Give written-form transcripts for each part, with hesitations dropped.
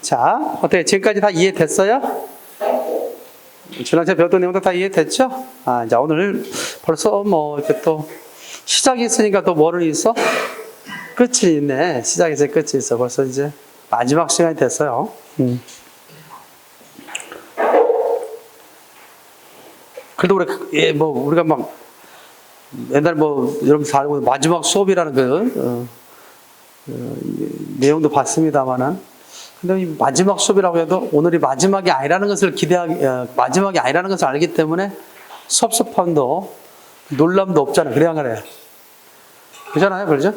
자, 어떻게 지금까지 다 이해됐어요? 지난주에 배웠던 내용도 다 이해됐죠? 이제 오늘 벌써 뭐 이렇게 또 시작이 있으니까 또 뭐는 있어? 끝이 있네. 시작에서 끝이 있어. 벌써 이제 마지막 시간이 됐어요. 그래도 우리가 막 옛날 여러분 다 알고 마지막 수업이라는 내용도 봤습니다만은, 근데 이 마지막 수업이라고 해도 오늘이 마지막이 아니라는 것을 마지막이 아니라는 것을 알기 때문에 섭섭함도 놀람도 없잖아요. 그래야 안 그래요? 그렇잖아요, 그렇죠?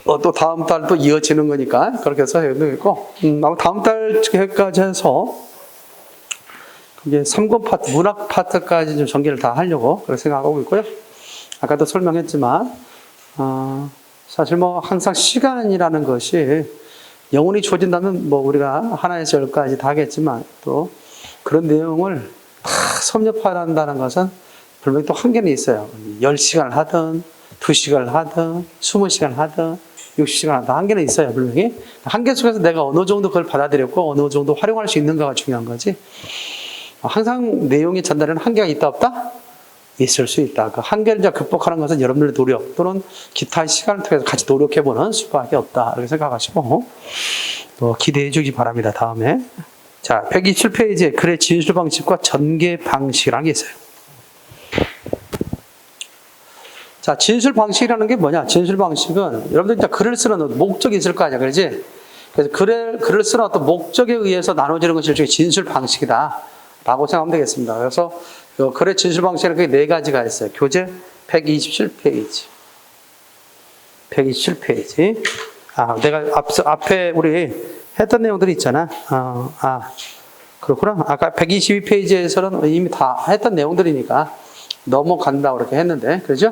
또 다음 달 또 이어지는 거니까 그렇게 해서 해도 있고, 아마 다음 달까지 해서 이게 3권 파트, 문학 파트까지 좀 전개를 다 하려고 그렇게 생각하고 있고요. 아까도 설명했지만, 사실 항상 시간이라는 것이 영원히 주어진다면 우리가 하나에서 10까지 다 하겠지만, 또 그런 내용을 다 섭렵한다는 것은 분명히 또 한계는 있어요. 10시간을 하든, 2시간을 하든, 20시간을 하든, 60시간 하든 한계는 있어요, 분명히. 한계 속에서 내가 어느 정도 그걸 받아들였고, 어느 정도 활용할 수 있는가가 중요한 거지. 항상 내용이 전달하는 한계가 있다, 없다? 있을 수 있다. 그 한계를 이제 극복하는 것은 여러분들의 노력 또는 기타의 시간을 통해서 같이 노력해보는 수밖에 없다. 이렇게 생각하시고, 또 기대해 주기 바랍니다, 다음에. 자, 127페이지에 글의 진술 방식과 전개 방식이라는 게 있어요. 자, 진술 방식이라는 게 뭐냐? 진술 방식은 여러분들 이제 글을 쓰는 목적이 있을 거 아니야, 그러지? 그래서 글을 쓰는 어떤 목적에 의해서 나눠지는 것이 일종의 진술 방식이다 라고 생각하면 되겠습니다. 그래서 글의 진술 방식에는 크게 4가지가 있어요. 교재 127페이지. 127페이지. 내가 앞에 우리 했던 내용들이 있잖아. 그렇구나. 아까 122페이지에서는 이미 다 했던 내용들이니까 넘어간다고 그렇게 했는데, 그렇죠?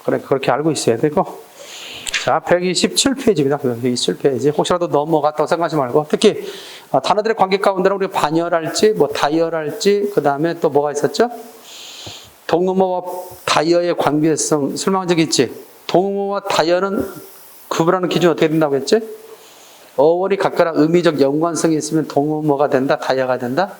그렇게 알고 있어야 되고. 자, 127페이지입니다. 127페이지. 혹시라도 넘어갔다고 생각하지 말고, 특히 단어들의 관계 가운데는 우리가 반열할지, 다이열할지, 그 다음에 또 뭐가 있었죠? 동음어와 다이어의 관계성 설명한 적이 있지. 동음어와 다이어는 구분하는 기준이 어떻게 된다고 했지? 어원이 각각 의미적 연관성이 있으면 동음어가 된다, 다이어가 된다?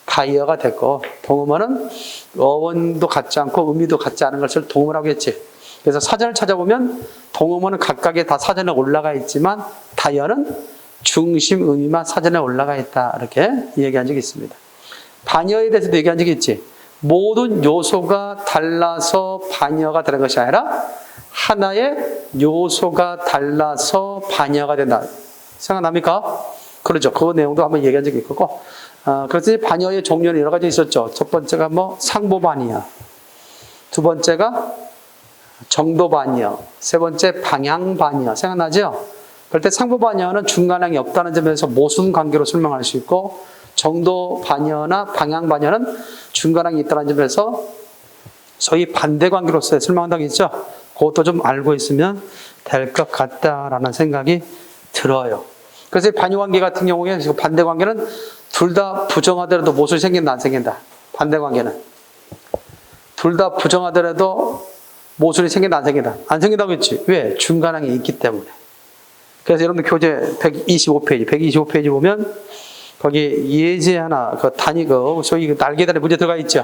다이어가 됐고, 동음어는 어원도 같지 않고 의미도 같지 않은 것을 동음어라고 했지. 그래서 사전을 찾아보면 동음어는 각각에 다 사전에 올라가 있지만 다이어는 중심 의미만 사전에 올라가 있다. 이렇게 얘기한 적이 있습니다. 반여에 대해서도 얘기한 적이 있지. 모든 요소가 달라서 반여가 되는 것이 아니라 하나의 요소가 달라서 반여가 된다. 생각납니까? 그렇죠. 그 내용도 한번 얘기한 적이 있고. 그래서 반여의 종류는 여러 가지 있었죠. 첫 번째가 상보반여. 두 번째가 정도반여. 세 번째 방향반여. 생각나죠? 그럴 때 상보반여는 중간항이 없다는 점에서 모순 관계로 설명할 수 있고, 정도반여나 방향반여는 중간항이 있다는 점에서 소위 반대 관계로서 설명한다고 했죠. 그것도 좀 알고 있으면 될 것 같다라는 생각이 들어요. 그래서 반유 관계 같은 경우에 반대 관계는 둘 다 부정하더라도 모순이 생긴다, 안 생긴다? 반대 관계는 둘 다 부정하더라도 모순이 생긴다, 안 생긴다? 안 생긴다고 했지. 왜? 중간항이 있기 때문에. 그래서 여러분들 교재 125페이지 보면 거기 예제 하나, 소위 날개단의 문제 들어가 있죠.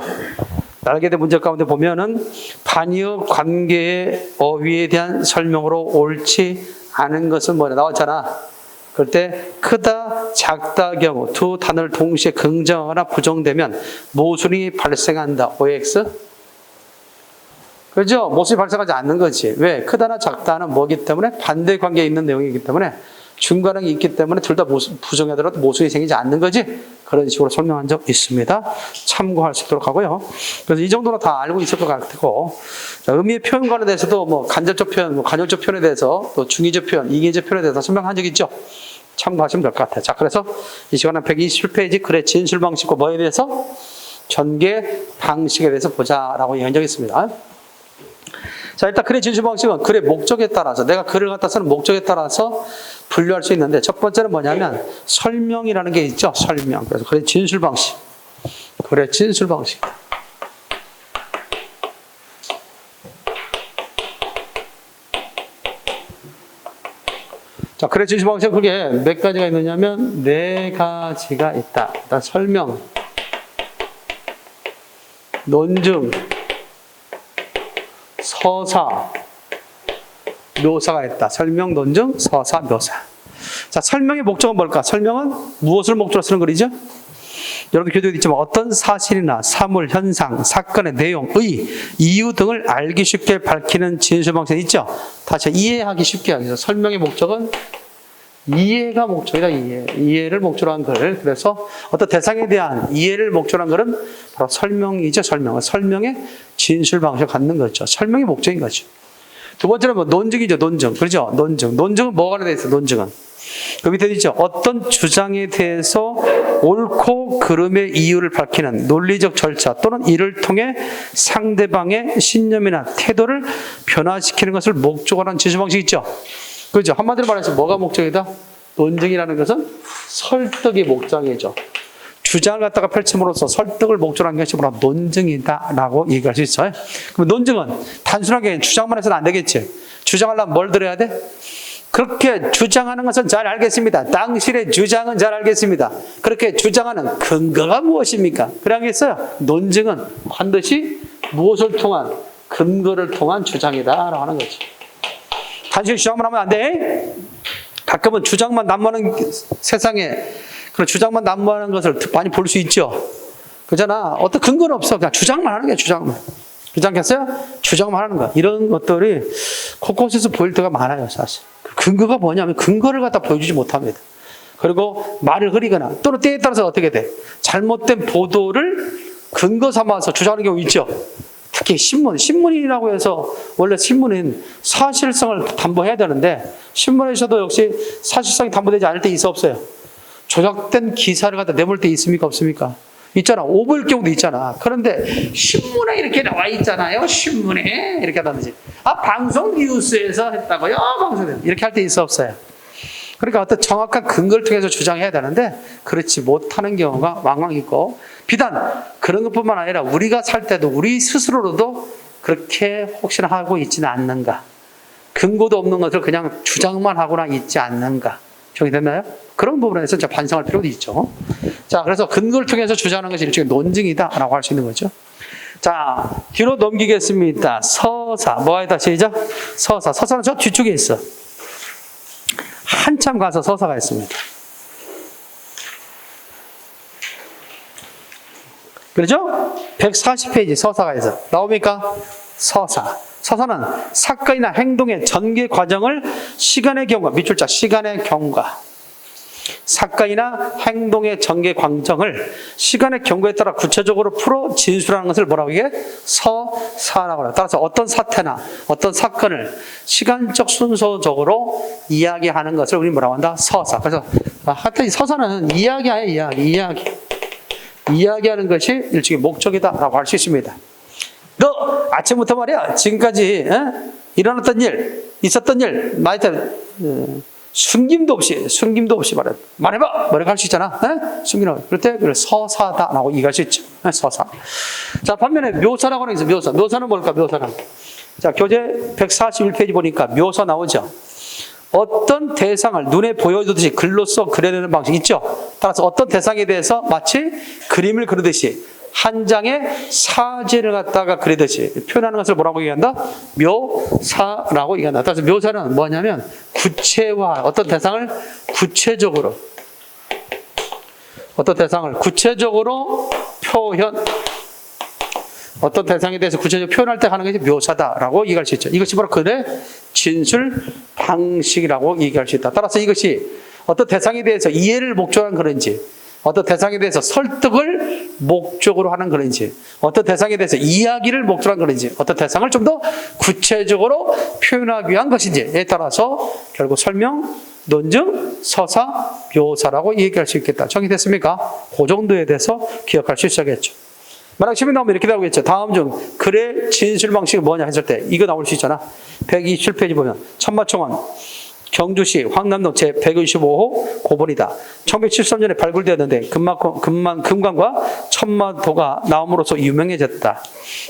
날개단 문제 가운데 보면은 반유 관계의 어휘에 대한 설명으로 옳지 않은 것은 뭐냐 나왔잖아. 그럴 때 크다, 작다 경우 두 단어를 동시에 긍정하거나 부정되면 모순이 발생한다. OX? 그렇죠? 모순이 발생하지 않는 거지. 왜? 크다나 작다는 뭐기 때문에 반대 관계에 있는 내용이기 때문에 중간항이 있기 때문에 둘 다 부정하더라도 모순이 생기지 않는 거지. 그런 식으로 설명한 적 있습니다. 참고할 수 있도록 하고요. 그래서 이 정도는 다 알고 있을 것 같고, 의미의 표현관에 대해서도 간접적 표현, 간접적 표현에 대해서 또 중의적 표현, 이기적 표현에 대해서 설명한 적 있죠. 참고하시면 될 것 같아요. 자, 그래서 이 시간은 127페이지 글의 진술 방식과 뭐에 대해서? 전개 방식에 대해서 보자라고 얘기한 적이 있습니다. 자, 일단 글의 진술 방식은 글의 목적에 따라서, 내가 글을 갖다 쓰는 목적에 따라서 분류할 수 있는데, 첫 번째는 뭐냐면 설명이라는 게 있죠. 설명. 그래서 글의 진술 방식. 글의 진술 방식. 자, 그래 진술 방식 그게 몇 가지가 있느냐면 네 가지가 있다. 일단 설명, 논증, 서사, 묘사가 있다. 설명, 논증, 서사, 묘사. 자, 설명의 목적은 뭘까? 설명은 무엇을 목적으로 쓰는 글이죠? 여러분 교재에도 있지만 어떤 사실이나 사물, 현상, 사건의 내용, 의, 이유 등을 알기 쉽게 밝히는 진술 방식이 있죠. 다시 이해하기 쉽게 하기 위해서 설명의 목적은 이해가 목적이다. 이해를 목적으로 한 글. 그래서 어떤 대상에 대한 이해를 목적으로 한 글은 바로 설명이죠. 설명의 진술 방식을 갖는 거죠. 설명이 목적인 거죠. 두 번째는 뭐 논증이죠. 논증. 그렇죠? 논증은 뭐가 관련돼 있어? 논증은 그 밑에 있죠. 어떤 주장에 대해서 옳고 그름의 이유를 밝히는 논리적 절차 또는 이를 통해 상대방의 신념이나 태도를 변화시키는 것을 목적으로 하는 진술 방식이 있죠. 그렇죠. 한마디로 말해서 뭐가 목적이다? 논증이라는 것은 설득이 목적이죠. 주장을 갖다가 펼침으로써 설득을 목적으로 하는 것이 바로 논증이다라고 얘기할 수 있어요. 그럼 논증은 단순하게 주장만 해서는 안 되겠지. 주장하려면 뭘 들어야 돼? 그렇게 주장하는 것은 잘 알겠습니다. 당신의 주장은 잘 알겠습니다. 그렇게 주장하는 근거가 무엇입니까? 그래야겠어요. 논증은 반드시 무엇을 통한 근거를 통한 주장이다라고 하는 거죠. 단순히 주장만 하면 안 돼. 가끔은 주장만 난무하는 세상에 그런 주장만 난무하는 것을 많이 볼 수 있죠. 그잖아. 어떤 근거는 없어. 그냥 주장만 하는 거야. 주장만. 그렇겠어요? 주장만 하는 거야. 이런 것들이 곳곳에서 보일 때가 많아요. 사실. 근거가 뭐냐면 근거를 갖다 보여주지 못합니다. 그리고 말을 흐리거나 또는 때에 따라서 어떻게 돼? 잘못된 보도를 근거 삼아서 주장하는 경우 있죠. 특히 신문이라고 해서 원래 신문은 사실성을 담보해야 되는데 신문에서도 역시 사실성이 담보되지 않을 때 있어 없어요? 조작된 기사를 갖다 내볼 때 있습니까 없습니까? 있잖아. 오보일 경우도 있잖아. 그런데 신문에 이렇게 나와 있잖아요. 신문에 이렇게 하다든지 방송 뉴스에서 했다고요. 방송에 이렇게 할 때 있어 없어요? 그러니까 어떤 정확한 근거를 통해서 주장해야 되는데 그렇지 못하는 경우가 왕왕 있고 비단 그런 것뿐만 아니라 우리가 살 때도 우리 스스로로도 그렇게 혹시나 하고 있지는 않는가. 근거도 없는 것을 그냥 주장만 하거나 있지 않는가. 정리됐나요? 그런 부분에서 이제 반성할 필요도 있죠. 자, 그래서 근거를 통해서 주장하는 것이 일종의 논증이다라고 할 수 있는 거죠. 자, 뒤로 넘기겠습니다. 서사. 뭐가 있다? 시작. 서사는 저 뒤쪽에 있어. 한참 가서 서사가 있습니다. 그렇죠? 140페이지 서사가 있어. 나옵니까? 서사는 사건이나 행동의 전개 과정을 시간의 경과, 밑줄 자, 시간의 경과. 사건이나 행동의 전개 과정을 시간의 경과에 따라 구체적으로 풀어 진술하는 것을 뭐라고 얘기해? 서사라고 해요. 따라서 어떤 사태나 어떤 사건을 시간적 순서적으로 이야기하는 것을 우리 뭐라고 한다? 서사. 그래서 하여튼 서사는 이야기야, 이야기하는 것이 일종의 목적이다라고 할 수 있습니다. 너 아침부터 말이야 지금까지 일어났던 일, 있었던 일, 숨김도 없이 말해봐! 뭐라고 할 수 있잖아. 숨김도 그럴 때 그걸 서사다라고 얘기할 수 있죠. 서사. 자, 반면에 묘사라고 하는 게 있어요. 묘사는 뭘까? 묘사는. 자, 교재 141페이지 보니까 묘사 나오죠. 어떤 대상을 눈에 보여주듯이 글로써 그려내는 방식 있죠. 따라서 어떤 대상에 대해서 마치 그림을 그리듯이 한 장의 사진을 갖다가 그리듯이 표현하는 것을 뭐라고 얘기한다? 묘사라고 얘기한다. 따라서 묘사는 뭐냐면 구체화, 어떤 대상을 구체적으로 표현, 어떤 대상에 대해서 구체적으로 표현할 때 하는 것이 묘사다라고 얘기할 수 있죠. 이것이 바로 그의 진술 방식이라고 얘기할 수 있다. 따라서 이것이 어떤 대상에 대해서 이해를 목적으로 하는 그런지, 어떤 대상에 대해서 설득을 목적으로 하는 그런지, 어떤 대상에 대해서 이야기를 목적으로 하는 그런지, 어떤 대상을 좀 더 구체적으로 표현하기 위한 것인지에 따라서 결국 설명, 논증, 서사, 묘사라고 얘기할 수 있겠다. 정리됐습니까? 그 정도에 대해서 기억할 수 있어야겠죠. 만약 시험에 나오면 이렇게 나오겠죠. 다음 중 글의 진술 방식이 뭐냐 했을 때 이거 나올 수 있잖아. 127페이지 보면 천마총원 경주시 황남동 제125호 고본이다. 1973년에 발굴되었는데 금관과 천마도가 나옴으로써 유명해졌다.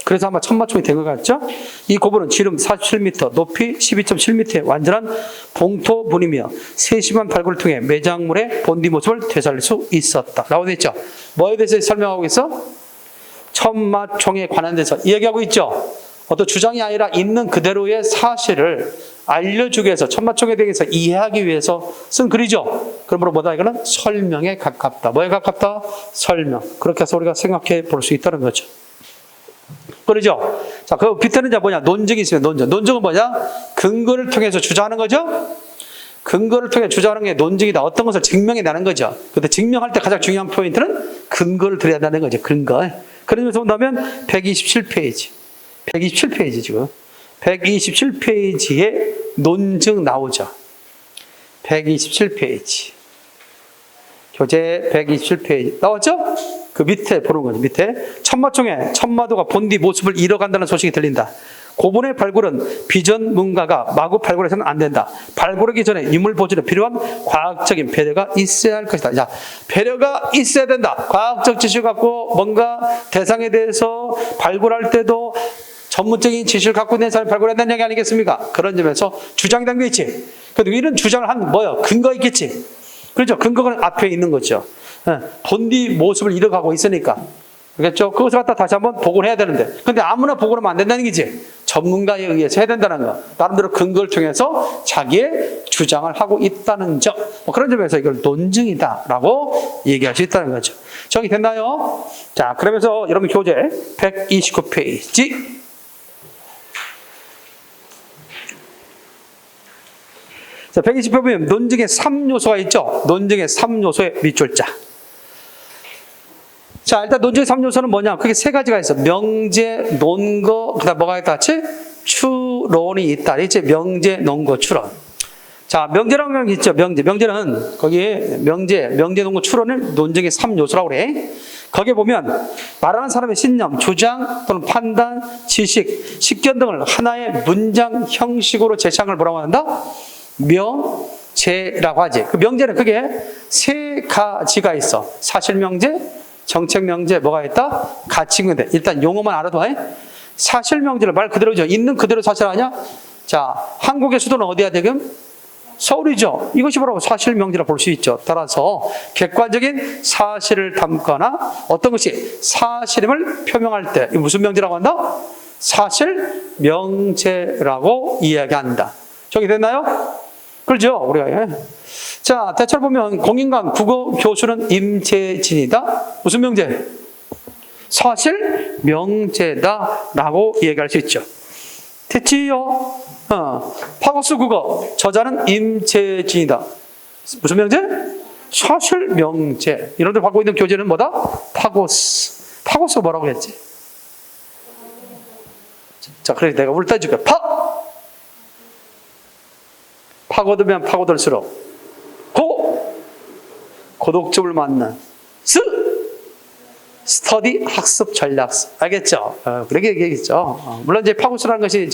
그래서 아마 천마총이 된 것 같죠? 이 고본은 지름 47m, 높이 12.7m의 완전한 봉토본이며 세심한 발굴을 통해 매장물의 본디 모습을 되살릴 수 있었다. 라고 되어 있죠? 뭐에 대해서 설명하고 있어? 천마총에 관한 데서 이야기하고 있죠? 어떤 주장이 아니라 있는 그대로의 사실을 알려주기 위해서, 천마총에 대해서 이해하기 위해서 쓴 글이죠. 그러므로 뭐다? 이거는 설명에 가깝다. 뭐에 가깝다? 설명. 그렇게 해서 우리가 생각해 볼 수 있다는 거죠. 그러죠? 자, 그 밑에는 이제 뭐냐? 논증이 있으면 논증. 논증은 뭐냐? 근거를 통해서 주장하는 거죠? 근거를 통해 주장하는 게 논증이다. 어떤 것을 증명해내는 거죠. 근데 증명할 때 가장 중요한 포인트는 근거를 드려야 한다는 거죠. 근거. 그러면서 본다면 127페이지. 127페이지 지금. 127페이지에 논증 나오죠. 127페이지. 교재 127페이지. 나왔죠? 그 밑에 보는 거죠. 밑에. 천마총에 천마도가 본디 모습을 잃어간다는 소식이 들린다. 고본의 발굴은 비전문가가 마구 발굴해서는 안 된다. 발굴하기 전에 유물 보존에 필요한 과학적인 배려가 있어야 할 것이다. 자, 배려가 있어야 된다. 과학적 지식을 갖고 뭔가 대상에 대해서 발굴할 때도 전문적인 지식을 갖고 있는 사람이 발굴한다는 얘기 아니겠습니까? 그런 점에서 주장이 담겨 있지. 그래도 이런 주장을 한 뭐예요? 근거 있겠지. 그렇죠? 근거가 앞에 있는 거죠. 본디 모습을 잃어가고 있으니까. 그렇겠죠? 그것을 갖다 다시 한번 복원을 해야 되는데. 근데 아무나 복원하면 안 된다는 얘기지. 전문가에 의해서 해야 된다는 거. 나름대로 근거를 통해서 자기의 주장을 하고 있다는 점. 뭐 그런 점에서 이걸 논증이다라고 얘기할 수 있다는 거죠. 정리 됐나요? 자, 그러면서 여러분 교재 129페이지. 자, 120회 보면 논증의 3요소가 있죠. 논증의 3요소의 밑줄자. 자, 일단 논증의 3요소는 뭐냐? 그게 세 가지가 있어. 명제, 논거, 그 다음 뭐가 있다? 추론이 있다. 이제 명제, 논거, 추론. 자, 명제라는 게 있죠. 명제는 거기에 명제, 논거, 추론을 논증의 3요소라고 그래. 거기에 보면 말하는 사람의 신념, 주장 또는 판단, 지식, 식견 등을 하나의 문장 형식으로 제시한 걸 뭐라고 한다? 명제라고 하지. 그 명제는 그게 세 가지가 있어. 사실명제, 정책명제, 뭐가 있다? 가치명제. 일단 용어만 알아도 해. 사실명제를 말 그대로죠. 있는 그대로 사실 아니야? 자, 한국의 수도는 어디야 지금? 서울이죠. 이것이 바로 사실명제라 볼 수 있죠. 따라서 객관적인 사실을 담거나 어떤 것이 사실임을 표명할 때 무슨 명제라고 한다? 사실명제라고 이야기한다. 저기 됐나요? 그렇죠? 우리가. 자, 대체로 보면 공인관 국어 교수는 임재진이다. 무슨 명제? 사실 명제다라고 얘기할 수 있죠. 됐지요? 파고스 국어 저자는 임재진이다. 무슨 명제? 사실 명제. 이런 데 갖고 있는 교재는 뭐다? 파고스. 파고스가 뭐라고 했지? 자, 그래서 내가 울 따줄게. 파고들면 파고들수록 고독점을 맞는 스터디 학습 전략서. 알겠죠? 그렇게 얘기했죠. 물론 이제 파고스라는 것이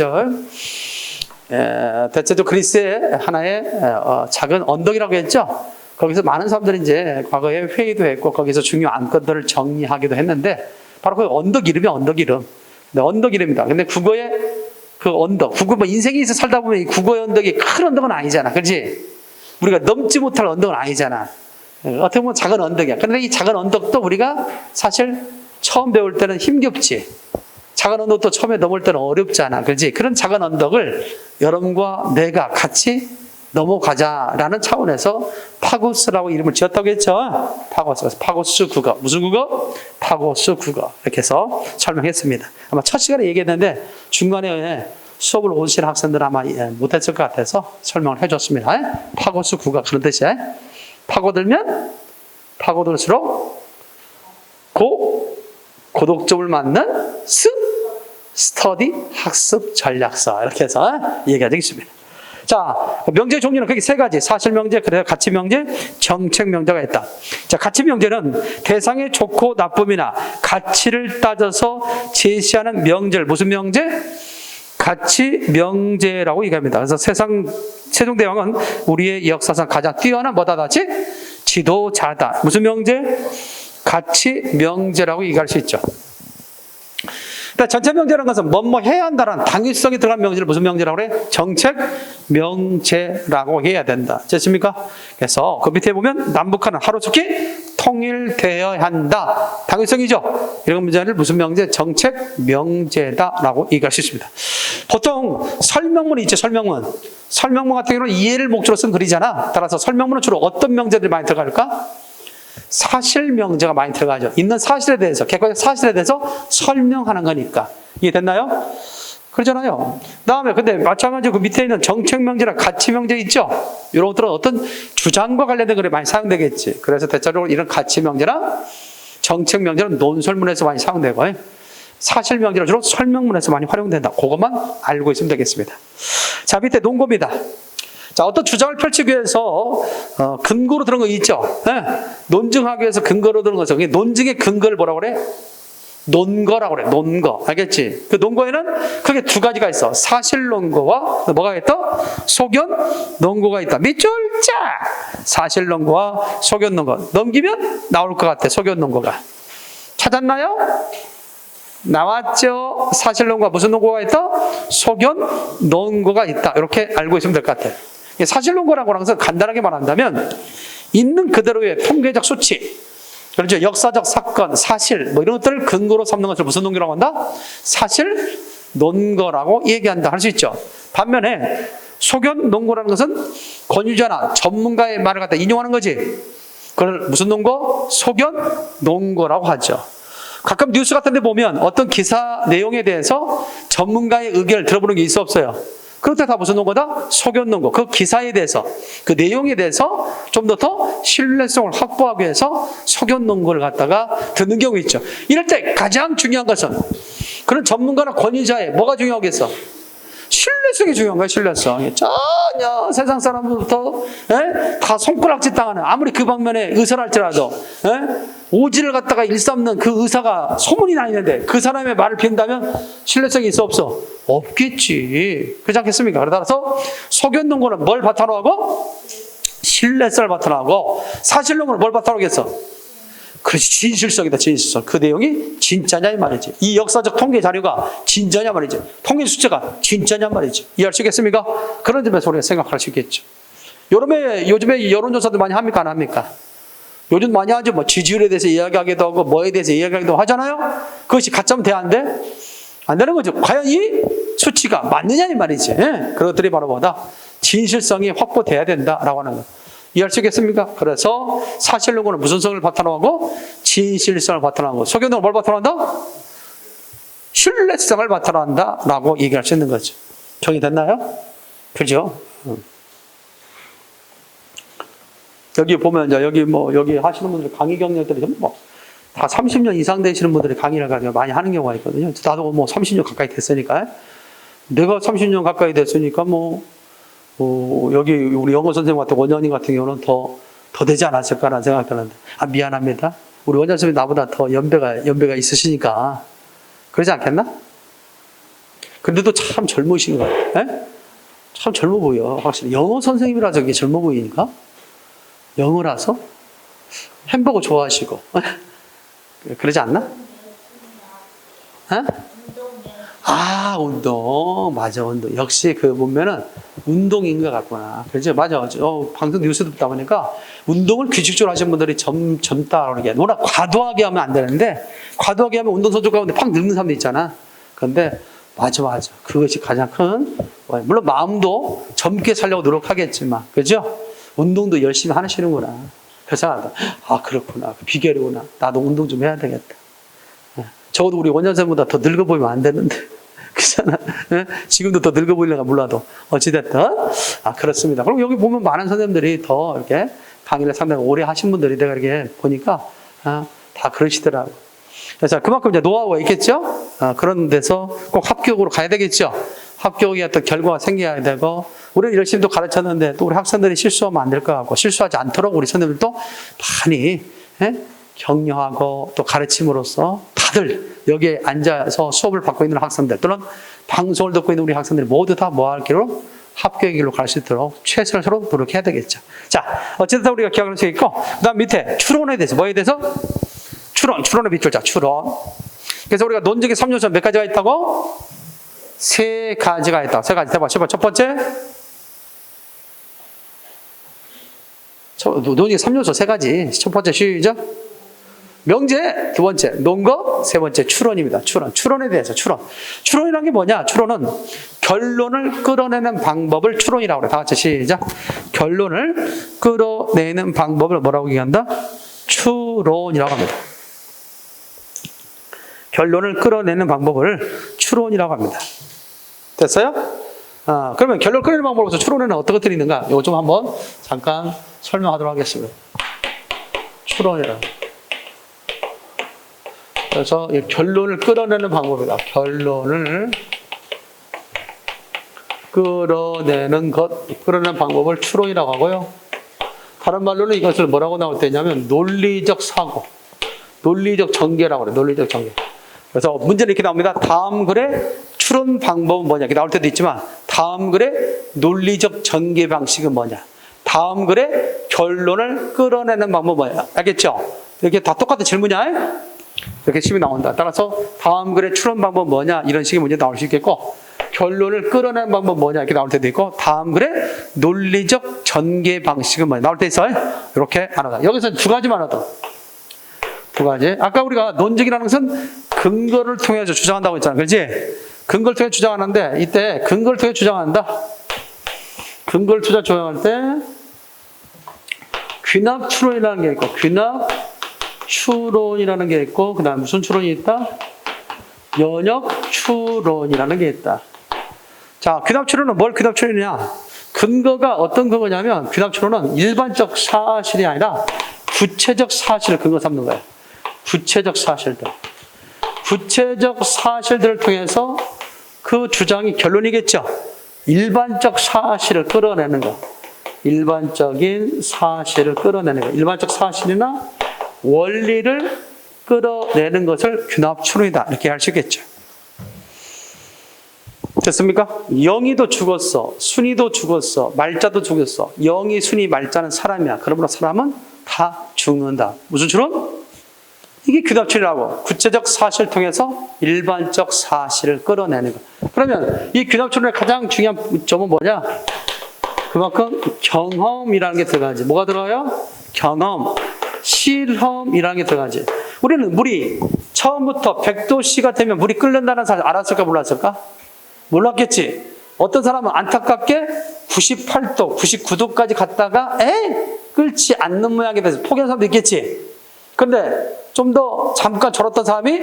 대체도 그리스의 하나의 작은 언덕이라고 했죠. 거기서 많은 사람들이 이제 과거에 회의도 했고 거기서 중요한 안건들을 정리하기도 했는데 바로 그 언덕 이름이 언덕 이름. 네, 언덕 이름이다. 근데 국어의 그 언덕, 국어 뭐 인생에 있어 살다 보면 이 국어의 언덕이 큰 언덕은 아니잖아, 그렇지? 우리가 넘지 못할 언덕은 아니잖아. 어떻게 보면 작은 언덕이야. 그런데 이 작은 언덕도 우리가 사실 처음 배울 때는 힘겹지. 작은 언덕도 처음에 넘을 때는 어렵잖아, 그렇지? 그런 작은 언덕을 여러분과 내가 같이 넘어가자라는 차원에서 파고스라고 이름을 지었다고 했죠. 파고스 국어. 무슨 국어? 파고스 국어. 이렇게 해서 설명했습니다. 아마 첫 시간에 얘기했는데 중간에 수업을 오신 학생들 아마 못했을 것 같아서 설명을 해줬습니다. 파고스 국어 그런 뜻이에요. 파고들면 파고들수록 고독점을 맞는 스터디 학습 전략서. 이렇게 해서 얘기가 되겠습니다. 자, 명제 종류는 크게 세 가지. 사실명제, 그래서 가치명제, 정책명제가 있다. 자, 가치명제는 대상의 좋고 나쁨이나 가치를 따져서 제시하는 명제를 무슨 명제? 가치 명제라고 얘기합니다. 그래서 세종대왕은 우리의 역사상 가장 뛰어난 뭐다다지? 지도자다. 무슨 명제? 가치 명제라고 얘기할 수 있죠. 그러니까 전체 명제라는 것은 뭐뭐 해야 한다는 당위성이 들어간 명제를 무슨 명제라고 그래? 정책 명제라고 해야 된다. 됐습니까? 그래서 그 밑에 보면 남북한은 하루속히 통일되어야 한다. 당위성이죠. 이런 문제를 무슨 명제? 정책 명제다라고 얘기할 수 있습니다. 보통 설명문이 있죠. 설명문. 설명문 같은 경우는 이해를 목적으로 쓴 글이잖아. 따라서 설명문은 주로 어떤 명제들이 많이 들어갈까? 사실 명제가 많이 들어가죠. 있는 사실에 대해서, 객관적 사실에 대해서 설명하는 거니까. 이해됐나요? 그러잖아요. 다음에 근데 마찬가지로 그 밑에 있는 정책 명제나 가치 명제 있죠. 이런 것들은 어떤 주장과 관련된 글에 많이 사용되겠지. 그래서 대체적으로 이런 가치 명제나 정책 명제는 논설문에서 많이 사용되고, 사실 명제는 주로 설명문에서 많이 활용된다. 그것만 알고 있으면 되겠습니다. 자, 밑에 논고입니다. 자, 어떤 주장을 펼치기 위해서 근거로 들은 거 있죠. 논증하기 위해서 근거로 들은 거죠. 논증의 근거를 뭐라고 그래? 논거라고 그래. 논거. 알겠지? 그 논거에는 크게 두 가지가 있어. 사실 논거와 뭐가 있다? 소견 논거가 있다. 밑줄자. 사실 논거와 소견 논거. 넘기면 나올 것 같아. 소견 논거가. 찾았나요? 나왔죠? 사실 논거가 무슨 논거가 있다? 소견 논거가 있다. 이렇게 알고 있으면 될 것 같아요. 사실 논거라고 하는 것은 간단하게 말한다면 있는 그대로의 통계적 수치, 그렇죠? 역사적 사건, 사실 뭐 이런 것들을 근거로 삼는 것을 무슨 논거라고 한다? 사실 논거라고 얘기한다 할 수 있죠. 반면에 소견 논거라는 것은 권위자나 전문가의 말을 갖다 인용하는 거지. 그걸 무슨 논거? 소견 논거라고 하죠. 가끔 뉴스 같은 데 보면 어떤 기사 내용에 대해서 전문가의 의견을 들어보는 게 있어 없어요? 그럴 때 다 무슨 논거다? 소견 논거. 그 기사에 대해서, 그 내용에 대해서 좀 더 신뢰성을 확보하기 위해서 소견 논거를 갖다가 듣는 경우 있죠. 이럴 때 가장 중요한 것은 그런 전문가나 권위자의 뭐가 중요하겠어? 신뢰성이 중요한 거예요. 신뢰성. 전혀 세상 사람들부터 다 손가락질 당하는, 아무리 그 방면에 의사를 할지라도 오지를 갖다가 일삼는 그 의사가 소문이 나 있는데 그 사람의 말을 빈다면 신뢰성이 있어 없어? 없겠지. 그렇지 않겠습니까? 따라서 소견 논거는 뭘 바탕으로 하고? 신뢰성을 바탕으로 하고, 사실 논거는 뭘 바탕으로 하겠어? 그렇지, 진실성이다. 진실성. 그 내용이 진짜냐 이 말이지. 이 역사적 통계 자료가 진짜냐 말이지. 통계 숫자가 진짜냐 말이지. 이해할 수 있겠습니까? 그런 점에서 우리가 생각할 수 있겠죠. 요즘에 여론조사도 많이 합니까? 안 합니까? 요즘 많이 하죠. 뭐 지지율에 대해서 이야기하기도 하고 뭐에 대해서 이야기하기도 하잖아요. 그것이 가짜면 돼? 안 돼? 안 되는 거죠. 과연 이 수치가 맞느냐 이 말이지. 그것들이 바로 뭐다? 진실성이 확보돼야 된다라고 하는 거. 이해할 수 있겠습니까? 그래서 사실 논거는 무슨 성을 바탕으로 하고? 진실성을 바탕으로 하고, 소견 논거는 뭘 바탕으로 한다? 신뢰성을 바탕으로 한다라고 얘기할 수 있는 거죠. 정의됐나요? 그죠? 여기 보면 이제 여기 하시는 분들 강의 경력들이 다 30년 이상 되시는 분들이 강의를 많이 하는 경우가 있거든요. 나도 30년 가까이 됐으니까. 내가 30년 가까이 됐으니까 여기 우리 영어 선생님 같은 원장님 같은 경우는 더 되지 않았을까라는 생각이 드는데, 미안합니다. 우리 원장 선생님이 나보다 더 연배가 있으시니까 그러지 않겠나? 근데도 참 젊으신 것 같아요. 참 젊어 보여. 확실히 영어 선생님이라서 이게 젊어 보이니까. 영어라서 햄버거 좋아하시고 그러지 않나? 운동. 맞아, 운동. 역시 그 보면은 운동인 것 같구나. 그렇죠? 맞아. 방송 뉴스 듣다 보니까 운동을 규칙적으로 하시는 분들이 젊다 그러게. 워낙 과도하게 하면 안 되는데, 과도하게 하면 운동선수 가운데 팍 늙는 사람도 있잖아. 그런데 맞아. 그것이 가장 큰, 물론 마음도 젊게 살려고 노력하겠지만, 그죠? 운동도 열심히 하시는구나. 그래서 그렇구나. 비결이구나. 나도 운동 좀 해야 되겠다. 적어도 우리 원장선생님보다 더 늙어 보이면 안 되는데. 그렇잖아. 지금도 더 늙어 보이려나 몰라도. 어찌됐든. 그렇습니다. 그럼 여기 보면 많은 선생님들이 더 이렇게 강의를 상당히 오래 하신 분들이 내가 이렇게 보니까 다 그러시더라고. 그래서 그만큼 이제 노하우가 있겠죠? 그런 데서 꼭 합격으로 가야 되겠죠? 합격의 어떤 결과가 생겨야 되고, 우리는 열심히 또 가르쳤는데 또 우리 학생들이 실수하면 안 될 것 같고, 실수하지 않도록 우리 선생님들도 많이 격려하고 또 가르침으로써 다들 여기에 앉아서 수업을 받고 있는 학생들 또는 방송을 듣고 있는 우리 학생들 모두 다 뭐 할 길로? 합격의 길로 갈 수 있도록 최선을 서로 노력해야 되겠죠. 자, 어쨌든 우리가 기억할 수 있고, 그 다음 밑에 추론에 대해서, 뭐에 대해서? 추론의 밑줄. 자, 추론. 그래서 우리가 논증의 3요소 몇 가지가 있다고? 3가지가 있다. 3가지. 해봐. 첫 번째. 논증의 3요소 3가지. 첫 번째 시작. 명제. 두 번째 논거. 세 번째 추론입니다. 추론에 대해서 추론이란 게 뭐냐? 추론은 결론을 끌어내는 방법을 추론이라고 그래. 다 같이 시작. 결론을 끌어내는 방법을 뭐라고 얘기한다? 추론이라고 합니다. 결론을 끌어내는 방법을 추론이라고 합니다. 됐어요? 그러면 결론을 끌어내는 방법으로서 추론에는 어떤 것들이 있는가? 이거 좀 한번 잠깐 설명하도록 하겠습니다. 추론이라. 그래서 결론을 끌어내는 방법이다. 결론을 끌어내는 방법을 추론이라고 하고요. 다른 말로는 이것을 뭐라고 나올 때냐면 논리적 사고, 논리적 전개라고 그래요. 논리적 전개. 그래서 문제는 이렇게 나옵니다. 다음 글의 추론 방법은 뭐냐? 이렇게 나올 때도 있지만 다음 글의 논리적 전개 방식은 뭐냐? 다음 글의 결론을 끌어내는 방법은 뭐냐? 알겠죠? 이렇게 다 똑같은 질문이야. 이렇게 식이 나온다. 따라서 다음 글의 추론 방법은 뭐냐? 이런 식의 문제 나올 수 있겠고, 결론을 끌어내는 방법은 뭐냐? 이렇게 나올 때도 있고, 다음 글의 논리적 전개 방식은 뭐냐? 나올 때 있어요. 이렇게 하나다. 여기서 두 가지만 하다. 두 가지. 아까 우리가 논증이라는 것은 근거를 통해서 주장한다고 했잖아. 그렇지? 근거를 통해 주장하는데, 이때 근거를 통해 주장한다. 근거를 통해 주장할 때 귀납 추론이라는 게 있고, 귀납 추론이라는 게 있고, 그 다음 무슨 추론이 있다? 연역 추론이라는 게 있다. 자, 귀납 추론은 뭘 귀납 추론이냐? 근거가 어떤 근거냐면, 귀납 추론은 일반적 사실이 아니라 구체적 사실을 근거 삼는 거예요. 구체적 사실들. 구체적 사실들을 통해서 그 주장이 결론이겠죠. 일반적 사실을 끌어내는 거. 일반적인 사실을 끌어내는 거. 일반적 사실이나 원리를 끌어내는 것을 귀납 추론이다. 이렇게 할 수 있겠죠. 됐습니까? 영희도 죽었어. 순이도 죽었어. 말자도 죽었어. 영희, 순이, 말자는 사람이야. 그러므로 사람은 다 죽는다. 무슨 추론? 이게 귀납 추론이라고. 구체적 사실을 통해서 일반적 사실을 끌어내는 거. 그러면 이 귀납 추론의 가장 중요한 점은 뭐냐? 그만큼 경험이라는 게 들어가지. 뭐가 들어가요? 경험. 실험이라는 게 들어가지. 우리는 물이 처음부터 100도씨가 되면 물이 끓는다는 사실 알았을까 몰랐을까? 몰랐겠지. 어떤 사람은 안타깝게 98도, 99도까지 갔다가 끓지 않는 모양이 돼서 포기한 사람도 있겠지. 그런데 좀 더 잠깐 절었던 사람이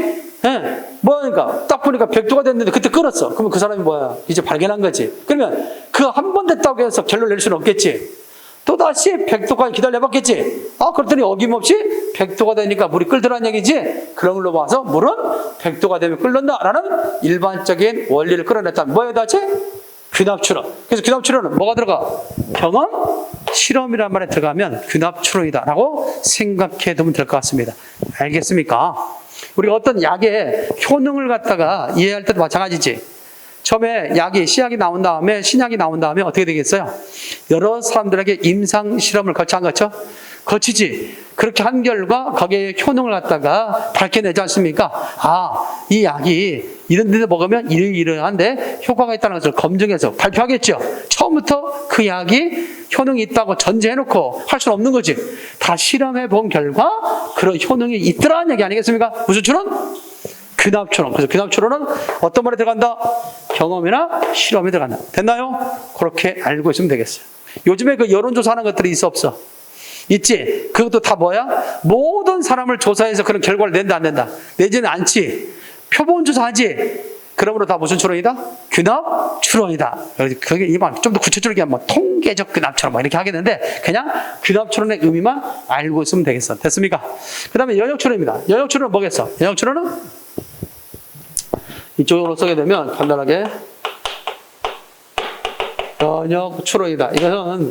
뭐하니까 딱 보니까 100도가 됐는데 그때 끓었어. 그러면 그 사람이 뭐야? 이제 발견한 거지. 그러면 그 한 번 됐다고 해서 결론을 낼 수는 없겠지. 또다시 100도까지 기다려봤겠지. 그랬더니 어김없이 100도가 되니까 물이 끓더라는 얘기지. 그런 걸로 봐서 물은 100도가 되면 끓는다라는 일반적인 원리를 끌어냈다. 뭐에 다지? 귀납 추론. 그래서 귀납 추론은 뭐가 들어가? 경험, 실험이란 말에 들어가면 귀납 추론이다라고 생각해 두면 될 것 같습니다. 알겠습니까? 우리가 어떤 약의 효능을 갖다가 이해할 때도 마찬가지지. 처음에 씨약이 나온 다음에 신약이 나온 다음에 어떻게 되겠어요? 여러 사람들에게 임상 실험을 거쳐 안 거쳐? 거치지. 그렇게 한 결과 거기에 효능을 갖다가 밝혀내지 않습니까? 이 약이 이런 데서 먹으면 이러한데 효과가 있다는 것을 검증해서 발표하겠죠. 처음부터 그 약이 효능이 있다고 전제해놓고 할 수는 없는 거지. 다 실험해 본 결과 그런 효능이 있더라는 얘기 아니겠습니까? 무슨 추론? 귀납 추론. 그래서 귀납 추론은 어떤 말에 들어간다? 경험이나 실험에 들어간다. 됐나요? 그렇게 알고 있으면 되겠어요. 요즘에 그 여론조사 하는 것들이 있어 없어? 있지? 그것도 다 뭐야? 모든 사람을 조사해서 그런 결과를 낸다 안 낸다? 내지는 않지. 표본조사 하지? 그러므로 다 무슨 추론이다? 귀납 추론이다. 그게 좀 더 구체적이게 뭐 통계적 귀납 추론 이렇게 하겠는데 그냥 귀납 추론의 의미만 알고 있으면 되겠어. 됐습니까? 그 다음에 연역 추론입니다. 연역 추론은 뭐겠어? 연역 추론은 이쪽으로 쓰게 되면 간단하게 연역 추론이다. 이것은